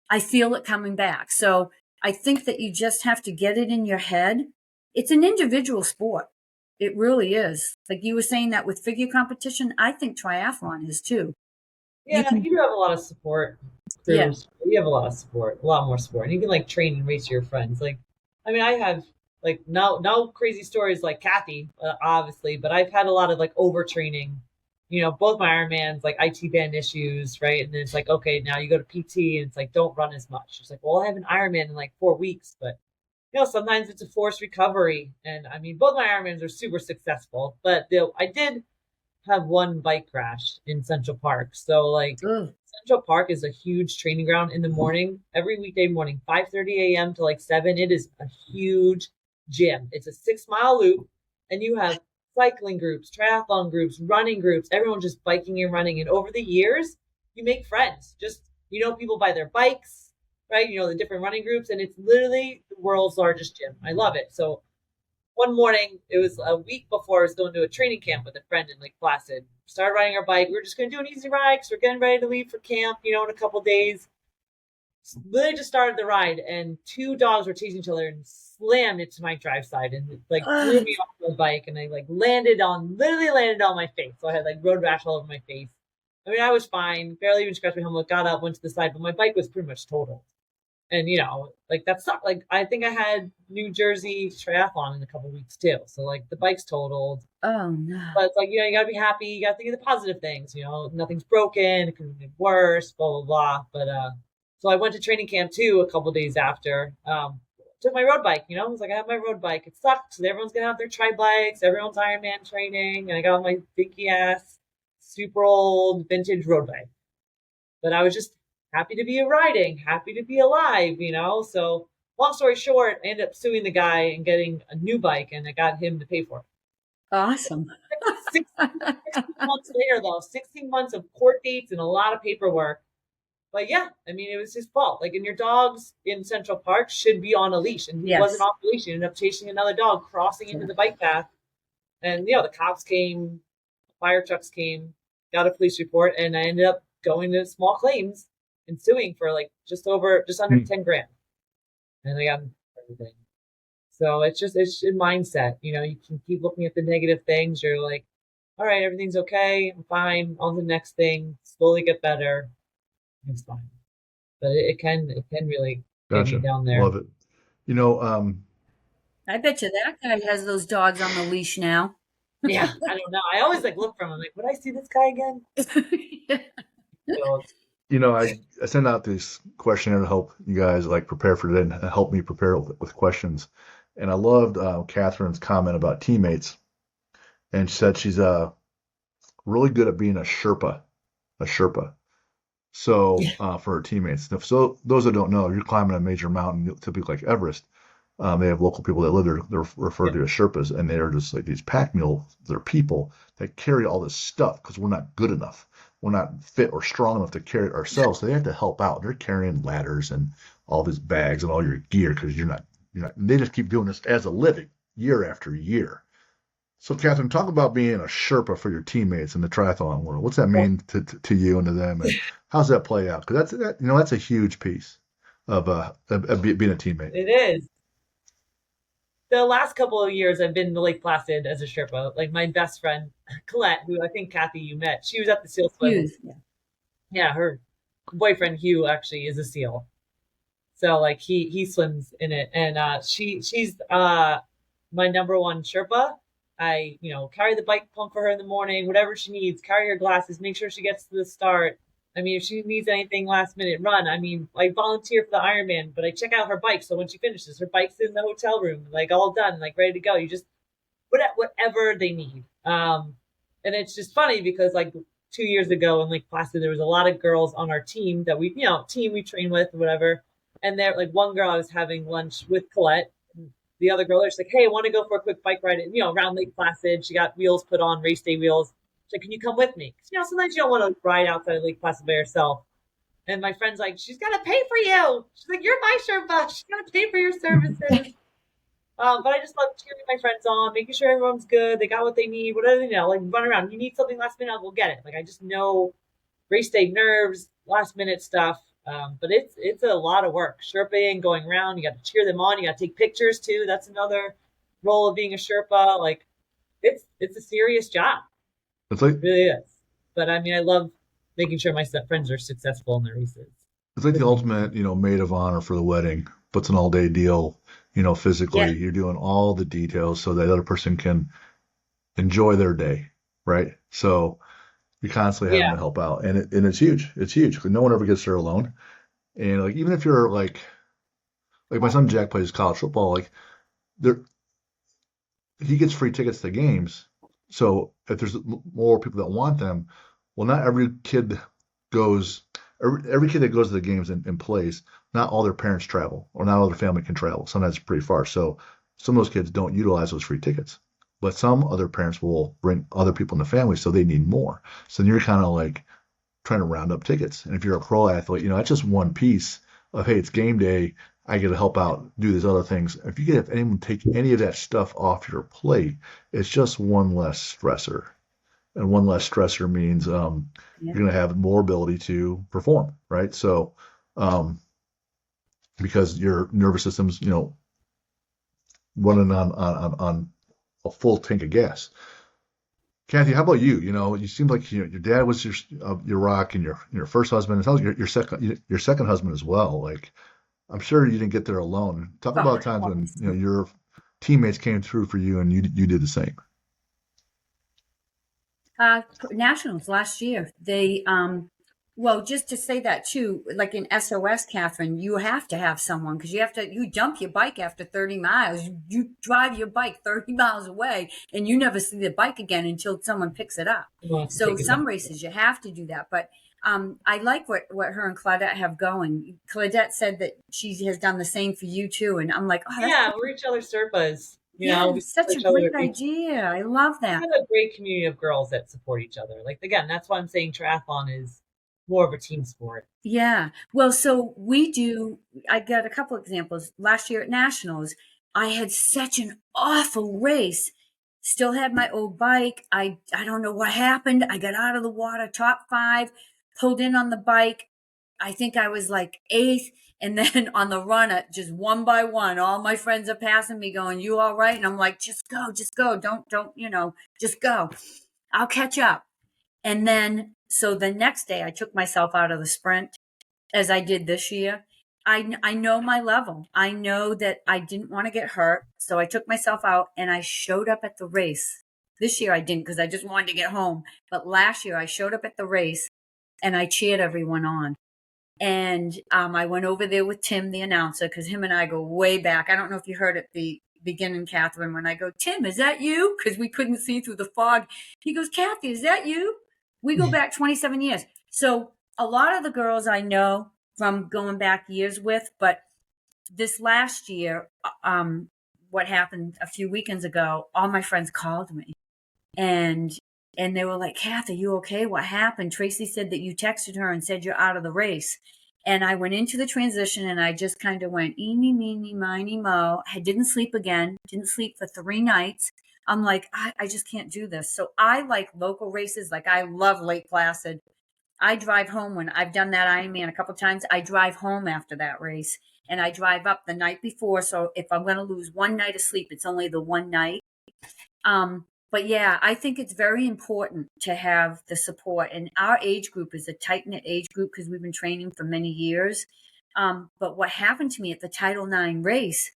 I feel it coming back. So I think that you just have to get it in your head. It's an individual sport. It really is. Like you were saying that with figure competition, I think triathlon is too. You Yeah, can, you do have a lot of support yeah. through. You have a lot of support, a lot more support, and you can like train and race your friends. Like, I mean, I have like no crazy stories like Cathy, obviously, but I've had a lot of like overtraining. You know, both my Ironmans, like IT band issues, right? And then it's like, okay, now you go to PT, and it's like, don't run as much. It's like, well, I have an Ironman in like 4 weeks, but sometimes it's a forced recovery. And I mean, both my Ironmans are super successful, but I did have one bike crash in Central Park. So like Ugh. Central Park is a huge training ground in the morning, every weekday morning, 5:30 a.m. to like 7. It is a huge gym. It's a 6-mile loop, and you have cycling groups, triathlon groups, running groups, everyone just biking and running. And over the years, you make friends. Just people by their bikes, right? The different running groups, and it's literally the world's largest gym. I love it. So one morning, it was a week before I was going to a training camp with a friend in Lake Placid. Started riding our bike. We were just going to do an easy ride because we're getting ready to leave for camp, in a couple days. Literally just started the ride, and 2 dogs were chasing each other and slammed into my drive side and like threw me off the bike, and I like literally landed on my face. So I had like road rash all over my face. I mean, I was fine, barely even scratched my helmet, got up, went to the side, but my bike was pretty much totaled. And like that sucked. Like I think I had New Jersey triathlon in a couple weeks too. So like the bike's totaled. Oh no. But it's like, you gotta be happy, you gotta think of the positive things, nothing's broken, it could have been worse, blah blah blah. But so I went to training camp too a couple days after. Took my road bike, it was like I have my road bike. It sucked because everyone's gonna have their tri bikes, everyone's Ironman training, and I got my dinky ass, super old vintage road bike. But I was just happy to be riding, happy to be alive, So long story short, I ended up suing the guy and getting a new bike, and I got him to pay for it. Awesome. 16 months later, though, 16 months of court dates and a lot of paperwork. But yeah, I mean, it was his fault. Like, and your dogs in Central Park should be on a leash, and he Yes. wasn't off the leash. He ended up chasing another dog, crossing into the bike path. And, the cops came, fire trucks came, got a police report, and I ended up going to small claims and suing for like just under 10 grand. And I got everything. So it's a mindset. You can keep looking at the negative things. You're like, all right, everything's okay. I'm fine. On to the next thing. Slowly get better. It's fine. But it can really get you down there. Love it. I bet you that guy has those dogs on the leash now. Yeah, I don't know. I always like look for him. I'm like, would I see this guy again? So, I send out this questionnaire to help you guys like prepare for it and help me prepare with questions. And I loved Catherine's comment about teammates. And she said she's really good at being a Sherpa. So for her teammates. So those that don't know, you're climbing a major mountain, typically like Everest. They have local people that live there. They're referred to as Sherpas, and they're just like these pack mules. They're people that carry all this stuff because we're not good enough. We're not fit or strong enough to carry it ourselves. So they have to help out. They're carrying ladders and all these bags and all your gear because you're not. They just keep doing this as a living year after year. So, Catherine, talk about being a Sherpa for your teammates in the triathlon world. What's that mean to you and to them, and how's that play out? Because that's a huge piece of being a teammate. It is. The last couple of years, I've been to Lake Placid as a Sherpa. Like my best friend, Colette, who I think Cathy you met, she was at the SEAL swim. Yeah, her boyfriend Hugh actually is a SEAL. So like he swims in it, and she's my number one Sherpa. I carry the bike pump for her in the morning, whatever she needs. Carry her glasses, make sure she gets to the start. I mean, if she needs anything last minute, run. I mean, I volunteer for the Ironman, but I check out her bike. So when she finishes, her bike's in the hotel room, like all done, like ready to go. You just whatever they need. And it's just funny because like 2 years ago in Lake Placid, there was a lot of girls on our team that we train with or whatever. And there, like one girl, I was having lunch with Colette. The other girl, she's like, "Hey, I want to go for a quick bike ride, around Lake Placid." She got wheels put on, race day wheels. She's like, "Can you come with me?" Because sometimes you don't want to ride outside of Lake Placid by yourself. And my friend's like, "She's got to pay for you." She's like, "You're my Sherpa. She's got to pay for your services." But I just love cheering my friends on, making sure everyone's good. They got what they need. Whatever like run around. You need something last minute, I'll go get it. Like I just know race day nerves, last minute stuff. But it's a lot of work. Sherpaing, going around, you got to cheer them on. You got to take pictures too. That's another role of being a Sherpa. Like it's a serious job. It's like It really is. But I mean, I love making sure my friends are successful in their races it's like the with me. ultimate, maid of honor for the wedding. But it's an all day deal, physically. Yeah, You're doing all the details so that other person can enjoy their day, right? So you're constantly having yeah, to help out, and it's huge. It's huge. No one ever gets there alone. And like even if you're like my son Jack plays college football, like there he gets free tickets to games. So if there's more people that want them, well, not every kid goes. Every kid that goes to the games and plays, not all their parents travel, or not all their family can travel. Sometimes it's pretty far. So some of those kids don't utilize those free tickets. But some other parents will bring other people in the family, so they need more. So then you're kind of like trying to round up tickets. And if you're a pro athlete, that's just one piece of, hey, it's game day. I get to help out, do these other things. If you get if anyone take any of that stuff off your plate, it's just one less stressor. And one less stressor means Yeah. you're going to have more ability to perform, right? So um, because your nervous system's, running on a full tank of gas. Cathy, how about you? You seem like your dad was your rock and your first husband. It sounds like your second husband as well. Like I'm sure you didn't get there alone. Talk Oh, about times when obviously. your teammates came through for you and you did the same. Nationals last year, well, just to say that too, like in SOS, Catherine, you have to have someone because you dump your bike after 30 miles. You drive your bike 30 miles away and you never see the bike again until someone picks it up. who wants to So take it back? some races you have to do that. But I like what her and Claudette have going. Claudette said that she has done the same for you too. And I'm like, oh, that's, Yeah, we're each other's Sherpas. yeah, We such support a each other. great idea. I love We that. have a great community of girls that support each other. Like again, that's why I'm saying triathlon is more of a team sport. Yeah. Well, so we do. I got a couple examples. Last year at Nationals, I had such an awful race. Still had my old bike. I don't know what happened. I got out of the water, top five, pulled in on the bike. I think I was like eighth. And then on the run, just one by one, all my friends are passing me going, you all right? And I'm like, just go, just go. Don't, just go. I'll catch up. And then, so the next day, I took myself out of the sprint as I did this year. I know my level. I know that I didn't want to get hurt. So I took myself out and I showed up at the race. This year I didn't because I just wanted to get home. But last year I showed up at the race and I cheered everyone on. And I went over there with Tim, the announcer, because him and I go way back. I don't know if you heard at the beginning, Catherine, when I go, Tim, is that you? Because we couldn't see through the fog. He goes, Cathy, is that you? We go back 27 years. So a lot of the girls I know from going back years with, but this last year, what happened a few weekends ago, all my friends called me and they were like, Kath, are you okay? What happened? Tracy said that you texted her and said you're out of the race. And I went into the transition and I just kind of went, eeny, meeny, miny, mo. I didn't sleep again, didn't sleep for 3 nights. I'm like, I just can't do this. So I like local races. Like I love Lake Placid. I drive home when I've done that Ironman a couple times. I drive home after that race and I drive up the night before. So if I'm going to lose one night of sleep, it's only the one night. But yeah, I think it's very important to have the support. And our age group is a tight knit age group because we've been training for many years. But what happened to me at the Title IX race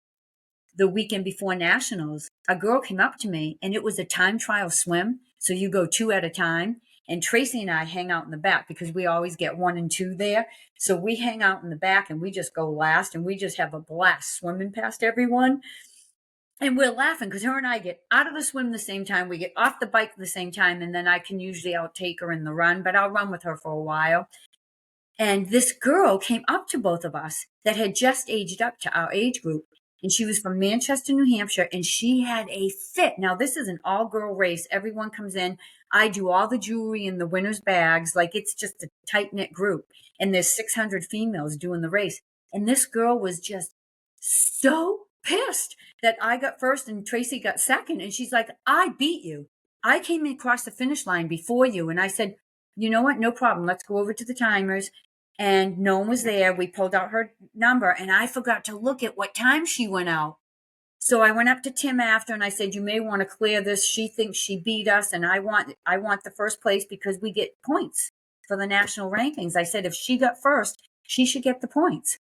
the weekend before nationals, a girl came up to me and it was a time trial swim. So you go 2 at a time. And Tracy and I hang out in the back because we always get 1 and 2 there. So we hang out in the back and we just go last and we just have a blast swimming past everyone. And we're laughing because her and I get out of the swim the same time. We get off the bike at the same time. And then I can usually outtake her in the run, but I'll run with her for a while. And this girl came up to both of us that had just aged up to our age group. And she was from Manchester, New Hampshire, and she had a fit. Now, this is an all girl race. Everyone comes in. I do all the jewelry in the winner's bags. Like it's just a tight knit group. And there's 600 females doing the race. And this girl was just so pissed that I got first and Tracy got second. And she's like, I beat you. I came across the finish line before you. And I said, you know what? No problem. Let's go over to the timers. and no one was there. We pulled out her number, and I forgot to look at what time she went out. So I went up to Tim after, and I said, "You may want to clear this. She thinks she beat us, and I want the first place because we get points for the national rankings." I said, "If she got first, she should get the points."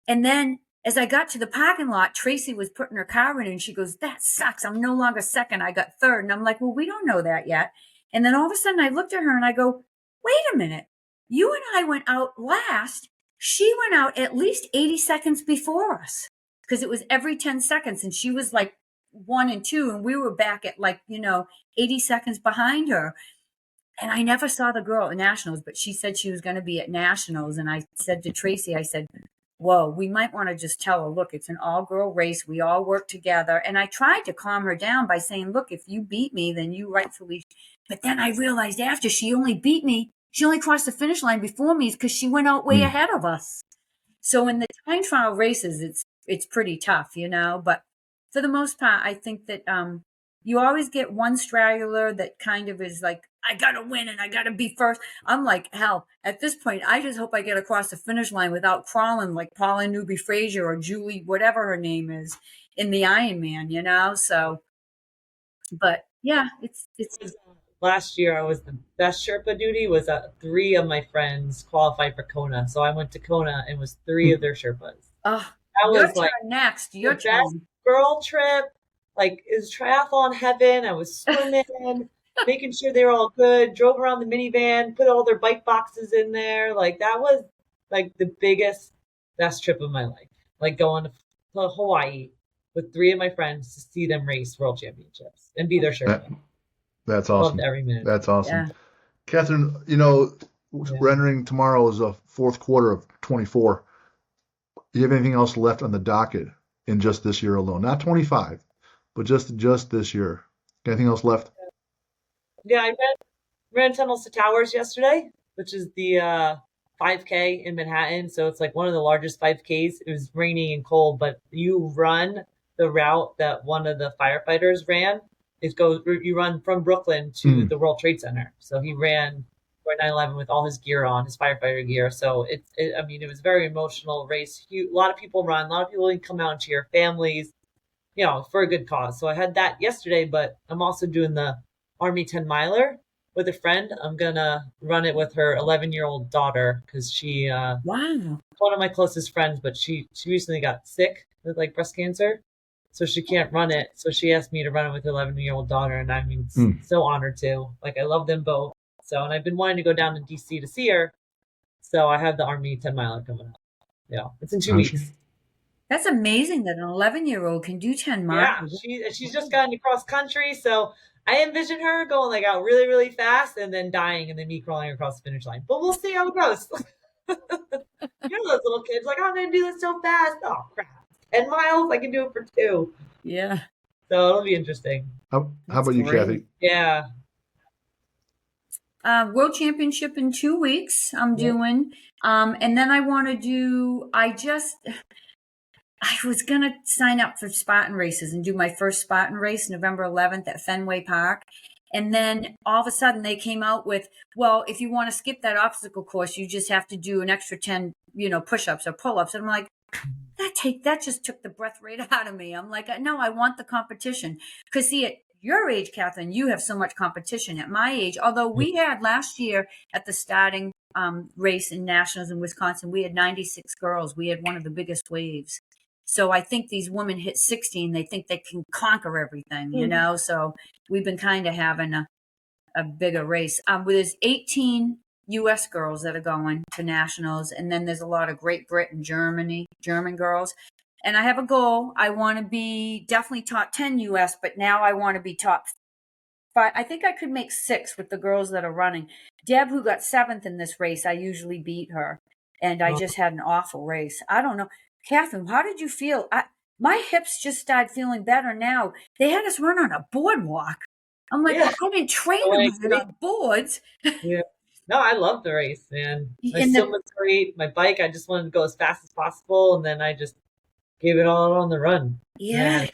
And then as I got to the parking lot, Tracy was putting her car in, and she goes, "That sucks. I'm no longer second. I got third." And I'm like, "Well, we don't know that yet." And then all of a sudden I looked at her and I go, "Wait a minute. You and I went out last. She went out at least 80 seconds before us because it was every 10 seconds. And she was like 1 and 2. And we were back at 80 seconds behind her. And I never saw the girl at nationals, but she said she was going to be at nationals. And I said to Tracy, I said, "Whoa, we might want to just tell her, look, it's an all-girl race. We all work together." And I tried to calm her down by saying, "Look, if you beat me, then you rightfully." But then I realized after she only beat me, she only crossed the finish line before me because she went out way ahead of us. So in the time trial races, it's pretty tough, But for the most part, I think that you always get one straggler that kind of is like, "I got to win and I got to be first." I'm like, hell, at this point, I just hope I get across the finish line without crawling like Paula Newby Frazier or Julie, whatever her name is, in the Ironman, So, but yeah, it's. Last year, I was the best Sherpa duty. Was 3 of my friends qualified for Kona, so I went to Kona and was 3 of their Sherpas. Oh, That your was turn like next. Your the turn. best girl trip. Like, it was triathlon heaven. I was swimming, making sure they were all good. Drove around the minivan, put all their bike boxes in there. Like, that was like the biggest, best trip of my life. Like going to Hawaii with 3 of my friends to see them race world championships and be their Sherpa. That's awesome. Loved every minute. That's awesome. Yeah. Catherine, we're entering tomorrow is a fourth quarter of 24. Do you have anything else left on the docket in just this year alone? Not 25, but just this year. Anything else left? Yeah, I ran Tunnels to Towers yesterday, which is the 5K in Manhattan. So it's like one of the largest 5Ks. It was raining and cold, but you run the route that one of the firefighters ran. You run from Brooklyn to the World Trade Center. So he ran for 9/11 with all his gear on, his firefighter gear. So it was a very emotional race. A lot of people run. A lot of people come out and cheer, families, for a good cause. So I had that yesterday, but I'm also doing the Army 10 miler with a friend. I'm going to run it with her 11-year-old daughter because she, wow, one of my closest friends, but she recently got sick with like breast cancer. So she can't run it. So she asked me to run it with her 11-year-old daughter. And I'm so honored to. Like, I love them both. So, and I've been wanting to go down to DC to see her. So I have the Army 10 miler coming up. Yeah, it's in 2 weeks. That's amazing that an 11-year-old can do 10 miles. Yeah, she's just gotten across country. So I envision her going like out really, really fast and then dying and then me crawling across the finish line. But we'll see how it goes. Those little kids like, I'm going to do this so fast. Oh, crap. 10 miles, I can do it for 2. Yeah. So it'll be interesting. How about you, Cathy? Yeah. World Championship in 2 weeks I'm doing. And then I want to do, I was going to sign up for Spartan races and do my first Spartan race November 11th at Fenway Park. And then all of a sudden they came out with, well, if you want to skip that obstacle course, you just have to do an extra 10, push-ups or pull-ups. And I'm like, that just took the breath right out of me. I'm like, no, I want the competition. Because see, at your age, Catherine, you have so much competition. At my age, although we had last year at the starting race in nationals in Wisconsin, we had 96 girls. We had one of the biggest waves. So I think these women hit 60 and they think they can conquer everything, So we've been kind of having a bigger race. There's 18 U.S. girls that are going to nationals, and then there's a lot of Great Britain, German girls. And I have a goal. I want to be definitely top 10 U.S., but now I want to be top 5. I think I could make 6 with the girls that are running. Deb, who got 7th in this race, I usually beat her, and I just had an awful race. I don't know. Catherine, how did you feel? My hips just started feeling better now. They had us run on a boardwalk. I'm like, I didn't train on boards. Yeah. No, I love the race, man. My swim was great. My bike, I just wanted to go as fast as possible, and then I just gave it all on the run. Yeah.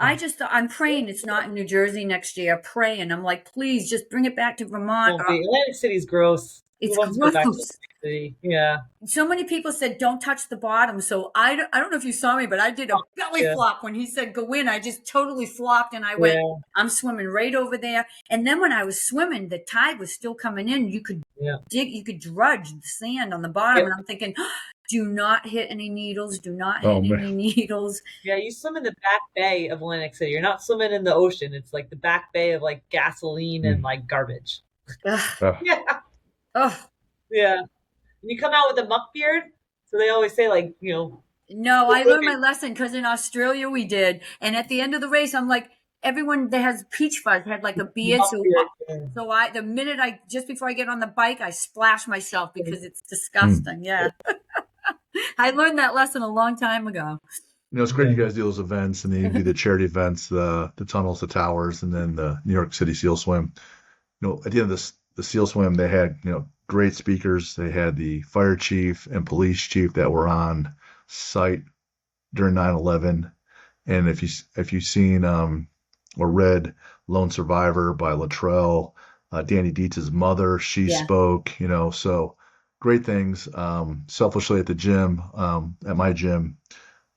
I'm praying it's not in New Jersey next year. Praying. I'm like, please just bring it back to Vermont. Atlantic City's gross. Who It's wants to go back to gross. the city? Yeah. So many people said, don't touch the bottom. So I don't know if you saw me, but I did a belly Yeah. flop when he said, go in. I just totally flopped and I went, Yeah. I'm swimming right over there. And then when I was swimming, the tide was still coming in. You could Yeah. you could drudge the sand on the bottom. Yep. And I'm thinking, do not hit any needles. Do not hit Oh, man. any needles. Yeah, you swim in the back bay of Atlantic City. You're not swimming in the ocean. It's like the back bay of like gasoline and like garbage. Ugh. Yeah. Ugh. Yeah. And you come out with a muck beard. So they always say, like, you know. No, I learned my lesson because in Australia we did. And at the end of the race, I'm like, everyone that has peach fuzz had like a beard. Muck So, beard. the minute just before I get on the bike, I splash myself because it's disgusting. Yeah. I learned that lesson a long time ago. You know, it's great you guys do those events, and then you do the charity events, the tunnels, the towers, and then the New York City SEAL Swim. You know, at the end of the SEAL Swim, they had, you know, great speakers. They had the fire chief and police chief that were on site during 9/11. And if you've seen or read Lone Survivor by Luttrell, Danny Dietz's mother, she spoke. You know, so great things. Selfishly at the gym, at my gym.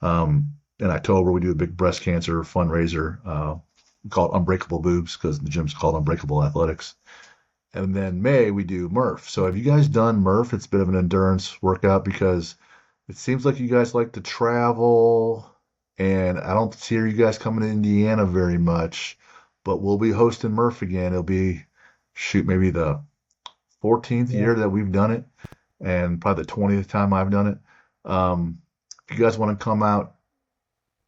In October, we do a big breast cancer fundraiser called Unbreakable Boobs because the gym's called Unbreakable Athletics. And then May, we do Murph. So have you guys done Murph? It's a bit of an endurance workout because it seems like you guys like to travel, and I don't hear you guys coming to Indiana very much, but we'll be hosting Murph again. It'll be, maybe the 14th year that we've done it, and probably the 20th time I've done it. If you guys want to come out.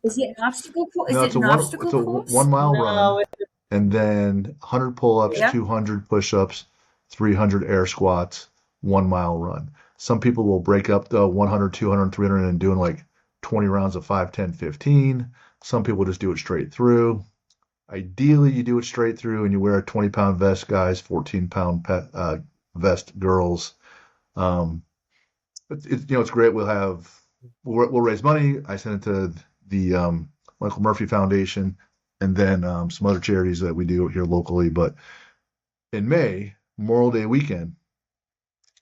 Is it an obstacle course? No, it's a 1 mile run, and then 100 pull-ups, 200 push-ups, 300 air squats, 1 mile run. Some people will break up the 100, 200, 300 and doing like 20 rounds of 5, 10, 15. Some people just do it straight through. Ideally, you do it straight through and you wear a 20-pound vest, guys, 14-pound vest, girls. It's great. We'll raise money. I send it to the Michael Murphy Foundation, and then some other charities that we do here locally. But in May, Memorial Day weekend,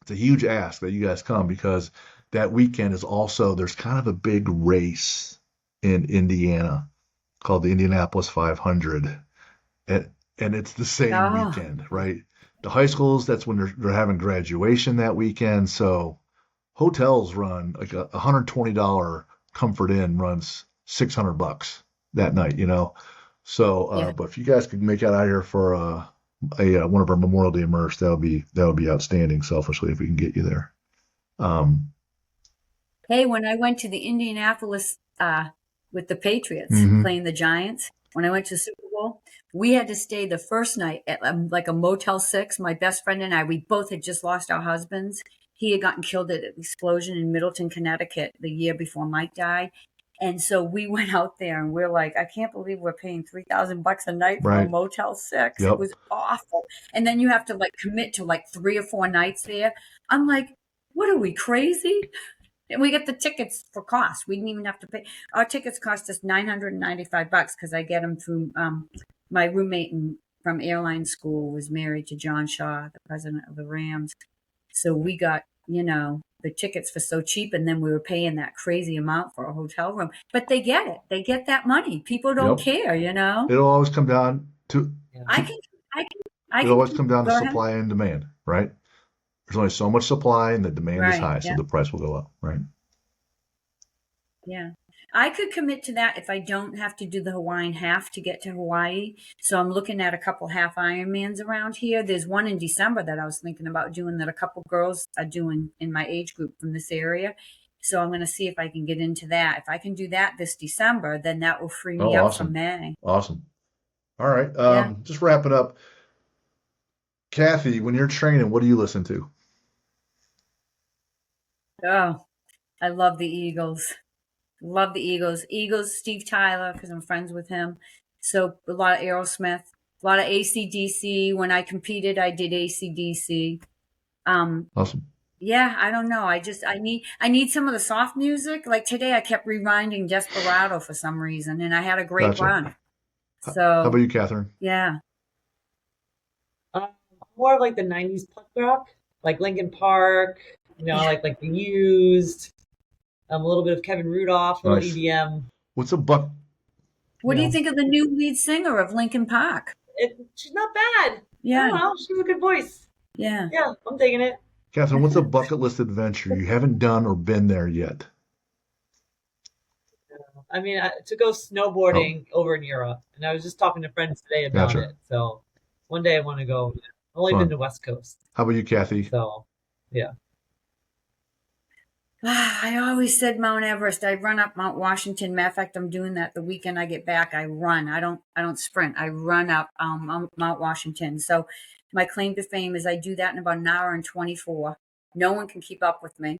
it's a huge ask that you guys come because that weekend is also, there's kind of a big race in Indiana called the Indianapolis 500. And it's the same weekend, right? The high schools, that's when they're having graduation that weekend. So hotels run like $120 Comfort Inn runs $600 that night, you know. So, but if you guys could make it out here for one of our Memorial Day immerse, that would be outstanding. Selfishly, if we can get you there. Hey, when I went to the Indianapolis with the Patriots playing the Giants, when I went to the Super Bowl, we had to stay the first night at like a Motel 6. My best friend and I, we both had just lost our husbands. He had gotten killed at an explosion in Middleton, Connecticut the year before Mike died. And so we went out there and we're like, I can't believe we're paying $3,000 a night for a Motel 6. It was awful. And then you have to like commit to like 3 or 4 nights there. I'm like, what are we, crazy? And we get the tickets for cost. We didn't even have to pay. Our tickets cost us $995 because I get them through my roommate from airline school was married to John Shaw, the president of the Rams. So we got, the tickets for so cheap, and then we were paying that crazy amount for a hotel room. But they get it. They get that money. People don't care, It'll always come down to it'll always come down to supply and demand, right? There's only so much supply and the demand is high, so the price will go up, right? Yeah. I could commit to that if I don't have to do the Hawaiian half to get to Hawaii. So I'm looking at a couple half Ironmans around here. There's one in December that I was thinking about doing that a couple girls are doing in my age group from this area. So I'm going to see if I can get into that. If I can do that this December, then that will free me up for May. Awesome. All right. Just wrap it up. Cathy, when you're training, what do you listen to? Oh, I love the Eagles. Love the Eagles. Eagles, Steve Tyler, because I'm friends with him. So a lot of Aerosmith, a lot of AC/DC. When I competed, I did AC/DC. Awesome. Yeah, I don't know. I need some of the soft music. Like today, I kept rewinding Desperado for some reason, and I had a great run. So how about you, Catherine? Yeah. More of like the 90s punk rock. like Linkin Park, like The Used, a little bit of Kevin Rudolph, a little Nice. EDM. What's a buck? What do you think of the new lead singer of Linkin Park? She's not bad. I Yeah, don't know. She has a good voice. yeah. Yeah, I'm digging it. Catherine, what's a bucket list adventure you haven't done or been there yet? I mean, to go snowboarding over in Europe, and I was just talking to friends today about Gotcha. it. So one day I want to go. I've only Fun. been to West Coast, How about you, Cathy? so yeah. I always said Mount Everest. I run up Mount Washington. Matter of fact, I'm doing that the weekend I get back. I run. I don't sprint. I run up Mount Washington. So my claim to fame is I do that in about an hour and 24. No one can keep up with me.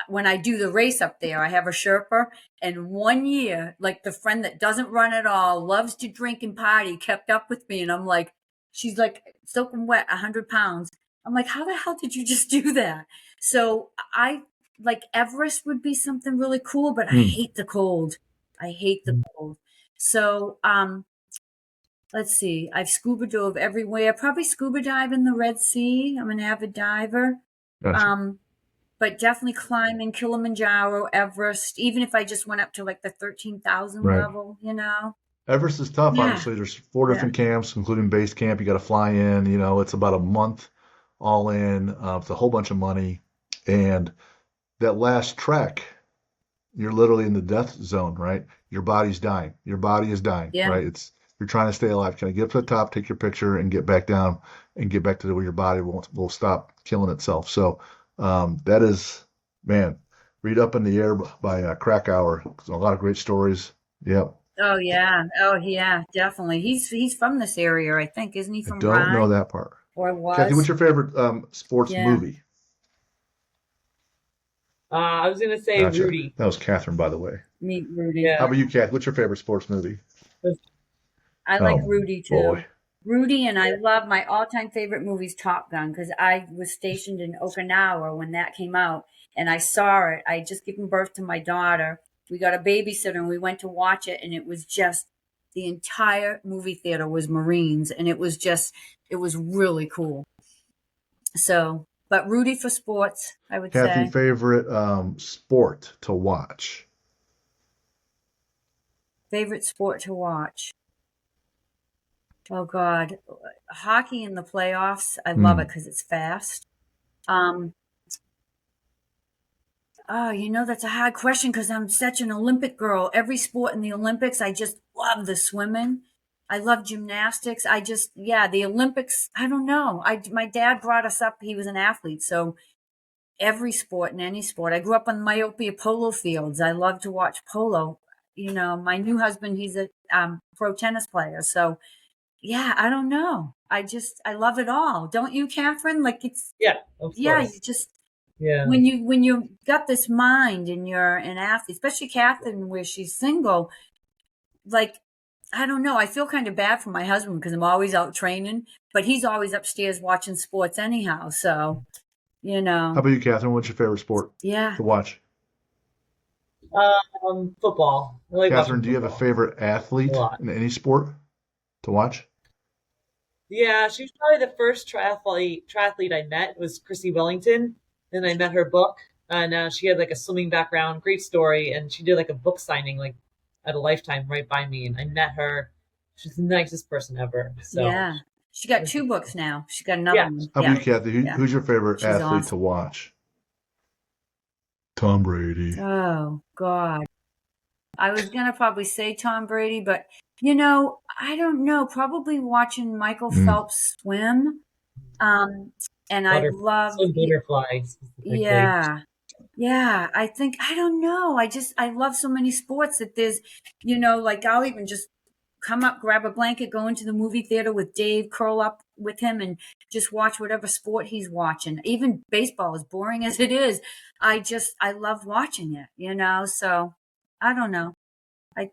When I do the race up there, I have a Sherpa. And 1 year, like the friend that doesn't run at all, loves to drink and party, kept up with me. And I'm like, she's like soaking wet, 100 pounds. I'm like, how the hell did you just do that? So I like Everest would be something really cool, but I hate the cold. I hate the cold. So let's see. I've scuba dove everywhere. Probably scuba dive in the Red Sea. I'm an avid diver. Gotcha. But definitely climbing Kilimanjaro, Everest, even if I just went up to like the 13,000 Right. level, you know? Everest is tough, Yeah. obviously. There's 4 Yeah. different camps, including base camp. You got to fly in. It's about a month all in. It's a whole bunch of money. And that last trek, you're literally in the death zone, right? Your body's dying. Your body is dying, Yeah. right? You're trying to stay alive. Can I get up to the top, take your picture, and get back down and get back to where your body will stop killing itself. So that is, man, read Up in the Air by Krakauer. There's a lot of great stories. Yep. Oh yeah, definitely. He's from this area, I think, isn't he? I From don't know Rye that part. or was? Cathy, what's your favorite sports Yeah. movie? I was gonna say Gotcha. Rudy. That was Catherine, by the way. Meet Rudy. Yeah. How about you, Cathy? What's your favorite sports movie? I like Oh, Rudy too. boy. Rudy, and I love my all-time favorite movie is Top Gun because I was stationed in Okinawa when that came out, and I saw it. I had just given birth to my daughter. We got a babysitter, and we went to watch it, and it was just the entire movie theater was Marines, and it was really cool. So, but Rudy for sports, I would Cathy, say. favorite sport to watch? Favorite sport to watch. Oh God, hockey in the playoffs. I love it because it's fast. That's a hard question because I'm such an Olympic girl. Every sport in the Olympics, I just love the swimming. I love gymnastics. The Olympics. I don't know. My dad brought us up. He was an athlete, so every sport and any sport. I grew up on myopia polo fields. I love to watch polo. My new husband, he's a pro tennis player, so. Yeah, I don't know. I love it all. Don't you, Catherine? Like Yeah, of yeah, course. you just, Yeah. when you got this mind and you're an athlete, especially Catherine where she's single, like, I don't know. I feel kind of bad for my husband because I'm always out training, but he's always upstairs watching sports anyhow. So, How about you, Catherine? What's your favorite sport yeah. to watch? Football. I like Catherine, watching do you have a football. favorite athlete A lot. in any sport to watch? Yeah, she was probably the first triathlete I met was Chrissy Wellington. And I met her book, and she had like a swimming background, great story, and she did like a book signing like at a Lifetime right by me, and I met her. She's the nicest person ever. So Yeah. She got 2 books now. She got another Yeah. one. How Yeah. about you, Cathy? Yeah. Who's your favorite She's athlete awesome. to watch? Tom Brady. Oh God. I was going to probably say Tom Brady, but I don't know. Probably watching Michael Phelps swim. And I love, butterflies. yeah. Yeah. I don't know. I love so many sports that there's, like I'll even just come up, grab a blanket, go into the movie theater with Dave, curl up with him and just watch whatever sport he's watching. Even baseball, as boring as it is, I love watching it, so I don't know. I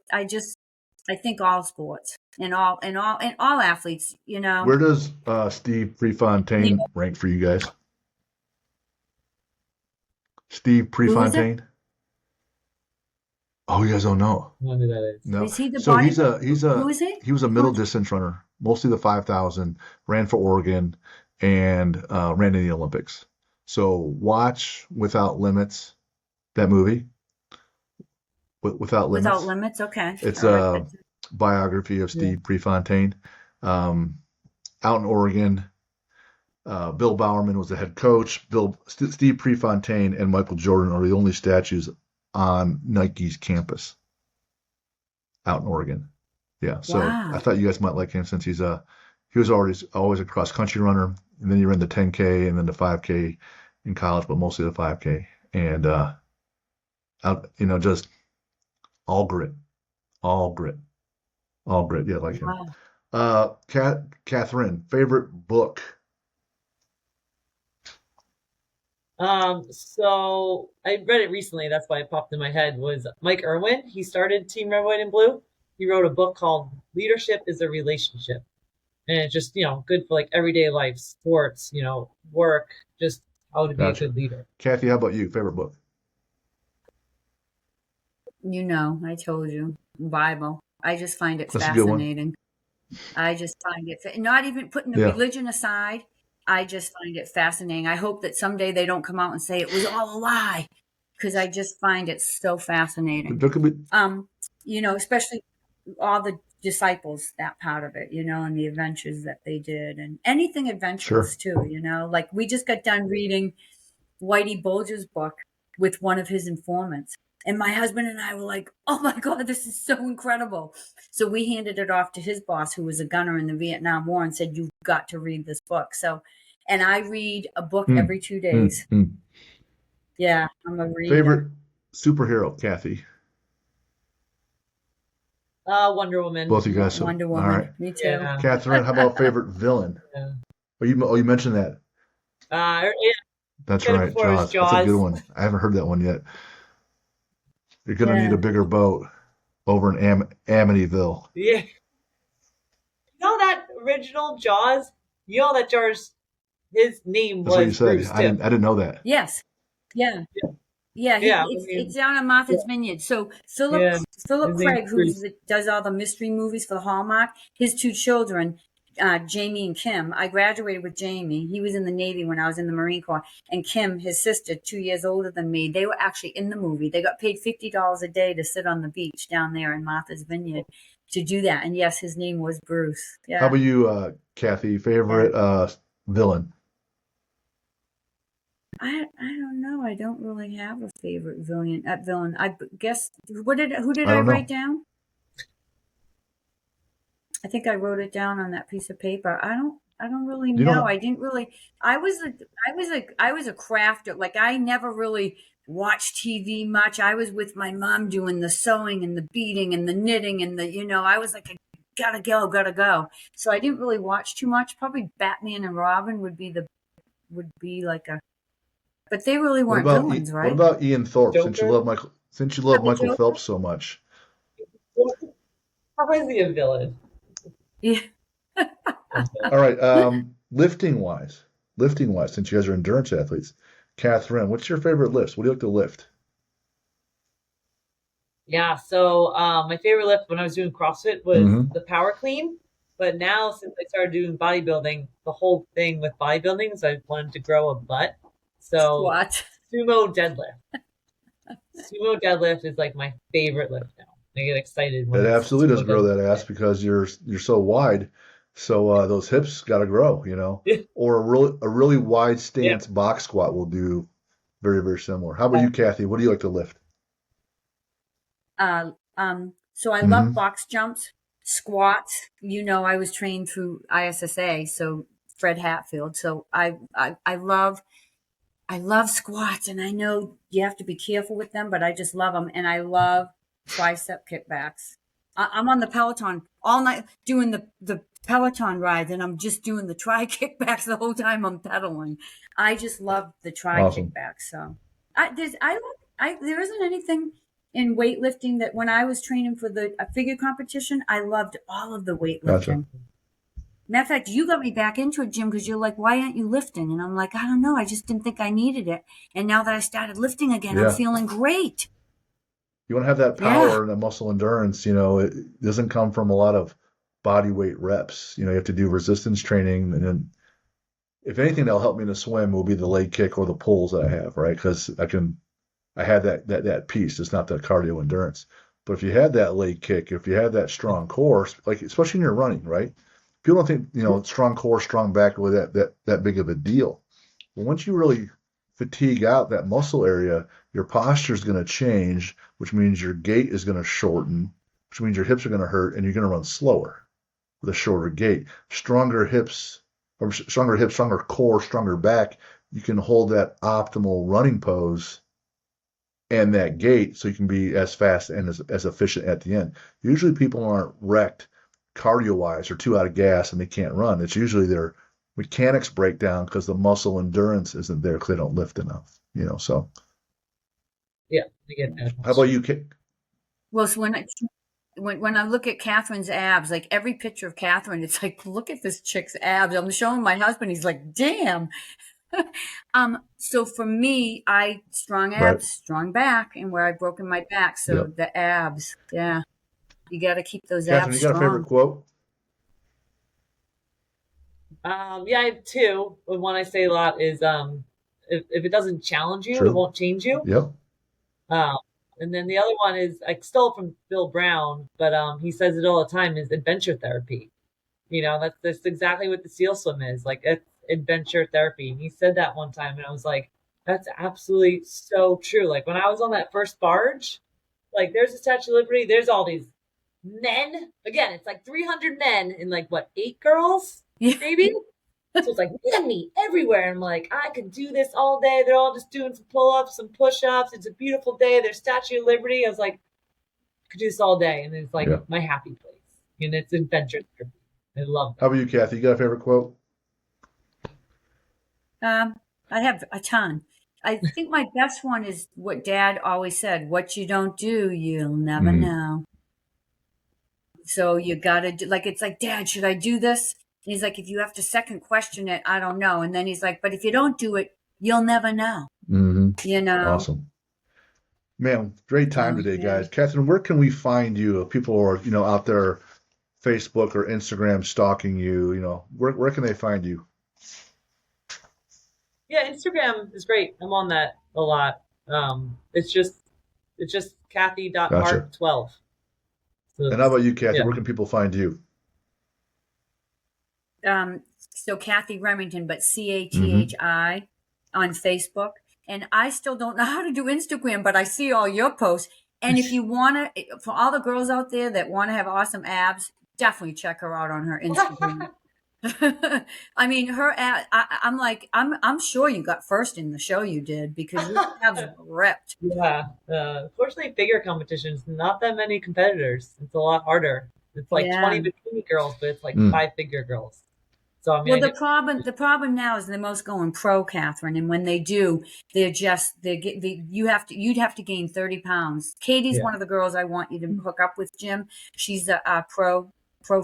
think all sports and all athletes, Where does Steve Prefontaine rank for you guys? Steve Who is it? Prefontaine? Oh, you guys don't know? I don't know who that is. No. Is he the So Who is he? he was a middle distance runner, mostly the 5,000, ran for Oregon, and ran in the Olympics. So watch Without Limits, that movie, Without Without Limits. limits. Okay. It's All right. a biography of Yeah. Steve Prefontaine. Out in Oregon, Bill Bowerman was the head coach. Steve Prefontaine and Michael Jordan are the only statues on Nike's campus out in Oregon. Yeah, so I Wow. thought you guys might like him since he was always a cross country runner, and then he ran the 10K and then the 5K in college, but mostly the 5K. And just all grit, all grit, all grit. Yeah, I like him. Wow. Catherine, favorite book? So I read it recently. That's why it popped in my head. Was Mike Irwin? He started Team Red, White, and Blue. He wrote a book called "Leadership is a Relationship," and it's just good for like everyday life, sports, work, just how to be a Gotcha. good leader. Cathy, how about you? Favorite book? I told you, Bible. I just find it That's a good one. fascinating. I just find it, not even putting the Yeah. religion aside, I just find it fascinating. I hope that someday they don't come out and say it was all a lie, because I just find it so fascinating. There could be, Especially all the disciples, that part of it, and the adventures that they did, and anything adventurous too, like we just got done reading Whitey Bulger's book with one of his informants. And my husband and I were like, oh my God, this is so incredible. So we handed it off to his boss, who was a gunner in the Vietnam War, and said, you've got to read this book. And I read a book every 2 days. Yeah, I'm a reader. Favorite superhero, Cathy? Wonder Woman. Both of you guys. Wonder Woman. All right. Me too. Yeah. Catherine, how about favorite villain? Yeah. You mentioned that. Yeah. That's Good right, before it was Jaws. That's a good Jaws. one. I haven't heard that one yet. You're gonna Yeah. need a bigger boat over in Amityville. Yeah. That original Jaws? That Jaws, his name That's what you was said. Bruce I didn't know that. Yes. Yeah. Yeah, It's down on Martha's Vineyard. So Philip his name's Craig, Bruce. does all the mystery movies for the Hallmark, his two children, Jamie and Kim. I graduated with Jamie. He was in the Navy when I was in the Marine Corps. And Kim, his sister, 2 years older than me, they were actually in the movie. They got paid $50 a day to sit on the beach down there in Martha's Vineyard to do that. And yes, his name was Bruce. Yeah. How about you, Cathy? Favorite villain? I don't know. I don't really have a favorite villain. I guess who did I don't know. write down? I think I wrote it down on that piece of paper. I don't really You don't know. have- I didn't really. I was a crafter. Like I never really watched TV much. I was with my mom doing the sewing and the beading and the knitting and I was like, gotta go. So I didn't really watch too much. Probably Batman and Robin would be like a. But they really weren't villains, right? What about Ian Thorpe? Joker? Since you love Michael Joker? Phelps so much. How is he a villain? Yeah. All right. Lifting wise, since you guys are endurance athletes, Catherine, what's your favorite lift? What do you like to lift? Yeah, so my favorite lift when I was doing CrossFit was Mhm. the power clean. But now, since I started doing bodybuilding, the whole thing with bodybuilding is I wanted to grow a butt. So What? sumo deadlift. Sumo deadlift is like my favorite lift now. I get excited when It it's absolutely does sumo grow deadlift. that ass because you're so wide. So those hips got to grow, Yeah. Or a really wide stance box squat will do very, very similar. How about you, Cathy? What do you like to lift? So I love box jumps, squats. I was trained through ISSA, so Fred Hatfield. So I love squats, and I know you have to be careful with them, but I just love them, and I love tricep kickbacks. I'm on the Peloton all night doing the Peloton rides, and I'm just doing the tri kickbacks the whole time I'm pedaling. I just love the tri Awesome. kickbacks. So there isn't anything in weightlifting that when I was training for the figure competition, I loved all of the weightlifting. Gotcha. Matter of fact, you got me back into it, Jim, because you're like, why aren't you lifting? And I'm like, I don't know. I just didn't think I needed it. And now that I started lifting again, Yeah. I'm feeling great. You want to have that power and that muscle endurance, it doesn't come from a lot of body weight reps. You have to do resistance training and then if anything that'll help me in the swim will be the leg kick or the pulls that I have, right? Because I have that piece. It's not the cardio endurance. But if you have that leg kick, if you have that strong core, like especially when you're running, right? People don't think, strong core, strong back really that big of a deal. But once you really fatigue out that muscle area, your posture is going to change, which means your gait is going to shorten, which means your hips are going to hurt, and you're going to run slower with a shorter gait. Stronger hips, stronger core, stronger back, you can hold that optimal running pose and that gait so you can be as fast and as efficient at the end. Usually people aren't wrecked cardio-wise or too out of gas and they can't run. It's usually their mechanics break down because the muscle endurance isn't there because they don't lift enough, so. Yeah, I get that. How about you, Kate? Well, so when I look at Catherine's abs, like every picture of Catherine, it's like, look at this chick's abs. I'm showing my husband. He's like, damn. So for me, strong abs, Right. strong back, and where I've broken my back. So Yep. the abs, yeah, you got to keep those Catherine, abs you got a favorite strong. quote? Yeah, I have two. The one I say a lot is if it doesn't challenge you, True. it won't change you. Yep. And then the other one is I stole it from Bill Brown, but he says it all the time is adventure therapy. That's exactly what the SEAL swim is. Like it's adventure therapy. And he said that one time and I was like, that's absolutely so true. Like when I was on that first barge, like there's the Statue of Liberty, there's all these men. Again, it's like 300 men and like what, 8 girls? Yeah. Maybe? So it's like me everywhere. I'm like, I could do this all day. They're all just doing some pull-ups, some push-ups. It's a beautiful day. There's Statue of Liberty. I was like, I could do this all day. And it's like my happy place. And it's adventure therapy. I love that. How about you, Cathy? You got a favorite quote? I have a ton. I think my best one is what Dad always said: "What you don't do, you'll never know." So you gotta do. Like it's like, Dad, should I do this? And he's like, if you have to second question it, I don't know. And then he's like, but if you don't do it, you'll never know. Mm-hmm. Awesome. Man, great time today, guys. Catherine, where can we find you? If people are, out there, Facebook or Instagram stalking you, where can they find you? Yeah, Instagram is great. I'm on that a lot. It's just Cathy.Hart12. So and how about you, Cathy? Where can people find you? So Cathy Remington, but CATHI on Facebook. And I still don't know how to do Instagram, but I see all your posts. And if you want to, for all the girls out there that want to have awesome abs, definitely check her out on her Instagram. I mean, her abs, I'm sure you got first in the show you did because your abs are ripped. Yeah. Fortunately, figure competitions, not that many competitors. It's a lot harder. It's like 20 bikini girls, but it's like 5-figure girls. So I mean, the problem now is the most going pro, Catherine, and when they do, you'd have to gain 30 pounds. Katie's one of the girls I want you to hook up with, Jim. She's a pro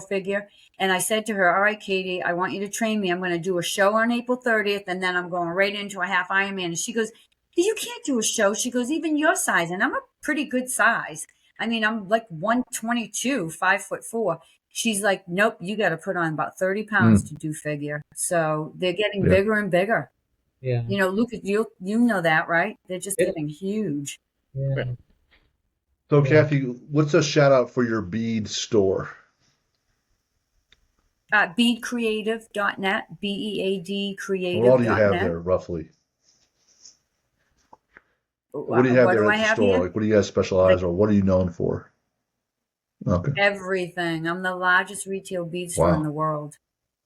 figure, and I said to her, all right, Katie, I want you to train me. I'm going to do a show on April 30th, and then I'm going right into a half Ironman. And she goes, you can't do a show. She goes, even your size, and I'm a pretty good size. I mean, I'm like 122, 5'4". She's like, nope, you got to put on about 30 pounds to do figure. So they're getting bigger and bigger. Yeah. Lucas, you know that, right? They're just getting huge. Yeah. So, Cathy, what's a shout out for your bead store? Beadcreative.net, BEAD creative.net. What all do you have there, roughly? What do you have there at the store? Like, what do you guys specialize or what are you known for? Okay. Everything. I'm the largest retail bead store in the world.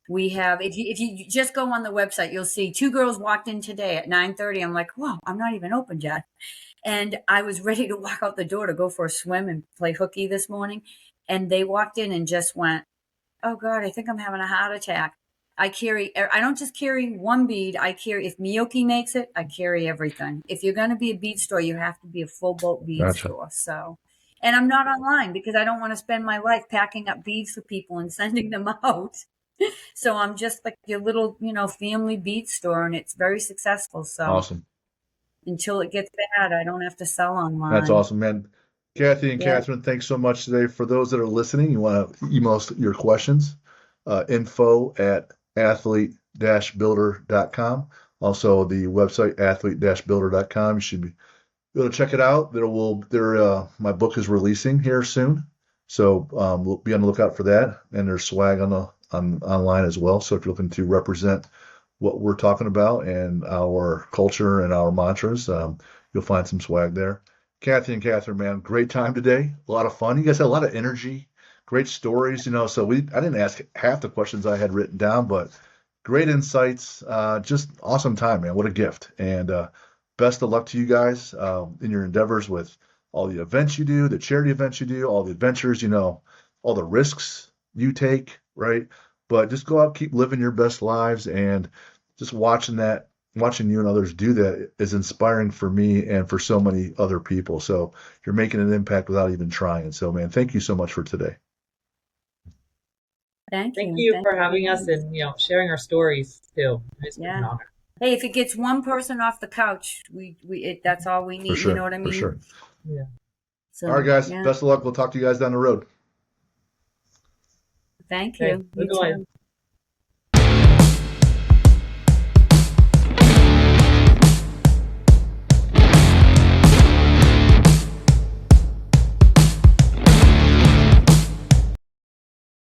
We have, if you just go on the website, you'll see 2 girls walked in today at 9:30. I'm like, whoa, I'm not even open yet. And I was ready to walk out the door to go for a swim and play hooky this morning. And they walked in and just went, oh God, I think I'm having a heart attack. I don't just carry one bead. If Miyoki makes it, I carry everything. If you're going to be a bead store, you have to be a full boat bead store. So. And I'm not online because I don't want to spend my life packing up beads for people and sending them out. So I'm just like your little, family bead store, and it's very successful. So awesome. Until it gets bad, I don't have to sell online. That's awesome, man. Cathy and Catherine, thanks so much today. For those that are listening, you want to email us your questions, info@athlete athlete-builder.com. Also, the website athlete-builder.com. You should be able to check it out. My book is releasing here soon, so we'll be on the lookout for that. And there's swag online as well. So if you're looking to represent what we're talking about and our culture and our mantras, you'll find some swag there. Cathy and Catherine, man, great time today. A lot of fun. You guys had a lot of energy, great stories. So I didn't ask half the questions I had written down, but great insights. Just awesome time, man. What a gift. And best of luck to you guys in your endeavors with all the events you do, the charity events you do, all the adventures, all the risks you take, right? But just go out, keep living your best lives, and just watching you and others do that is inspiring for me and for so many other people. So you're making an impact without even trying. So, man, thank you so much for today. Thank Thank you. you for having us and sharing our stories too. It's been an honor. Hey, if it gets one person off the couch, that's all we need. For sure, You know what I mean? For sure. Yeah. So, all right, guys. Best of luck. We'll talk to you guys down the road. Thank you. Okay. You too.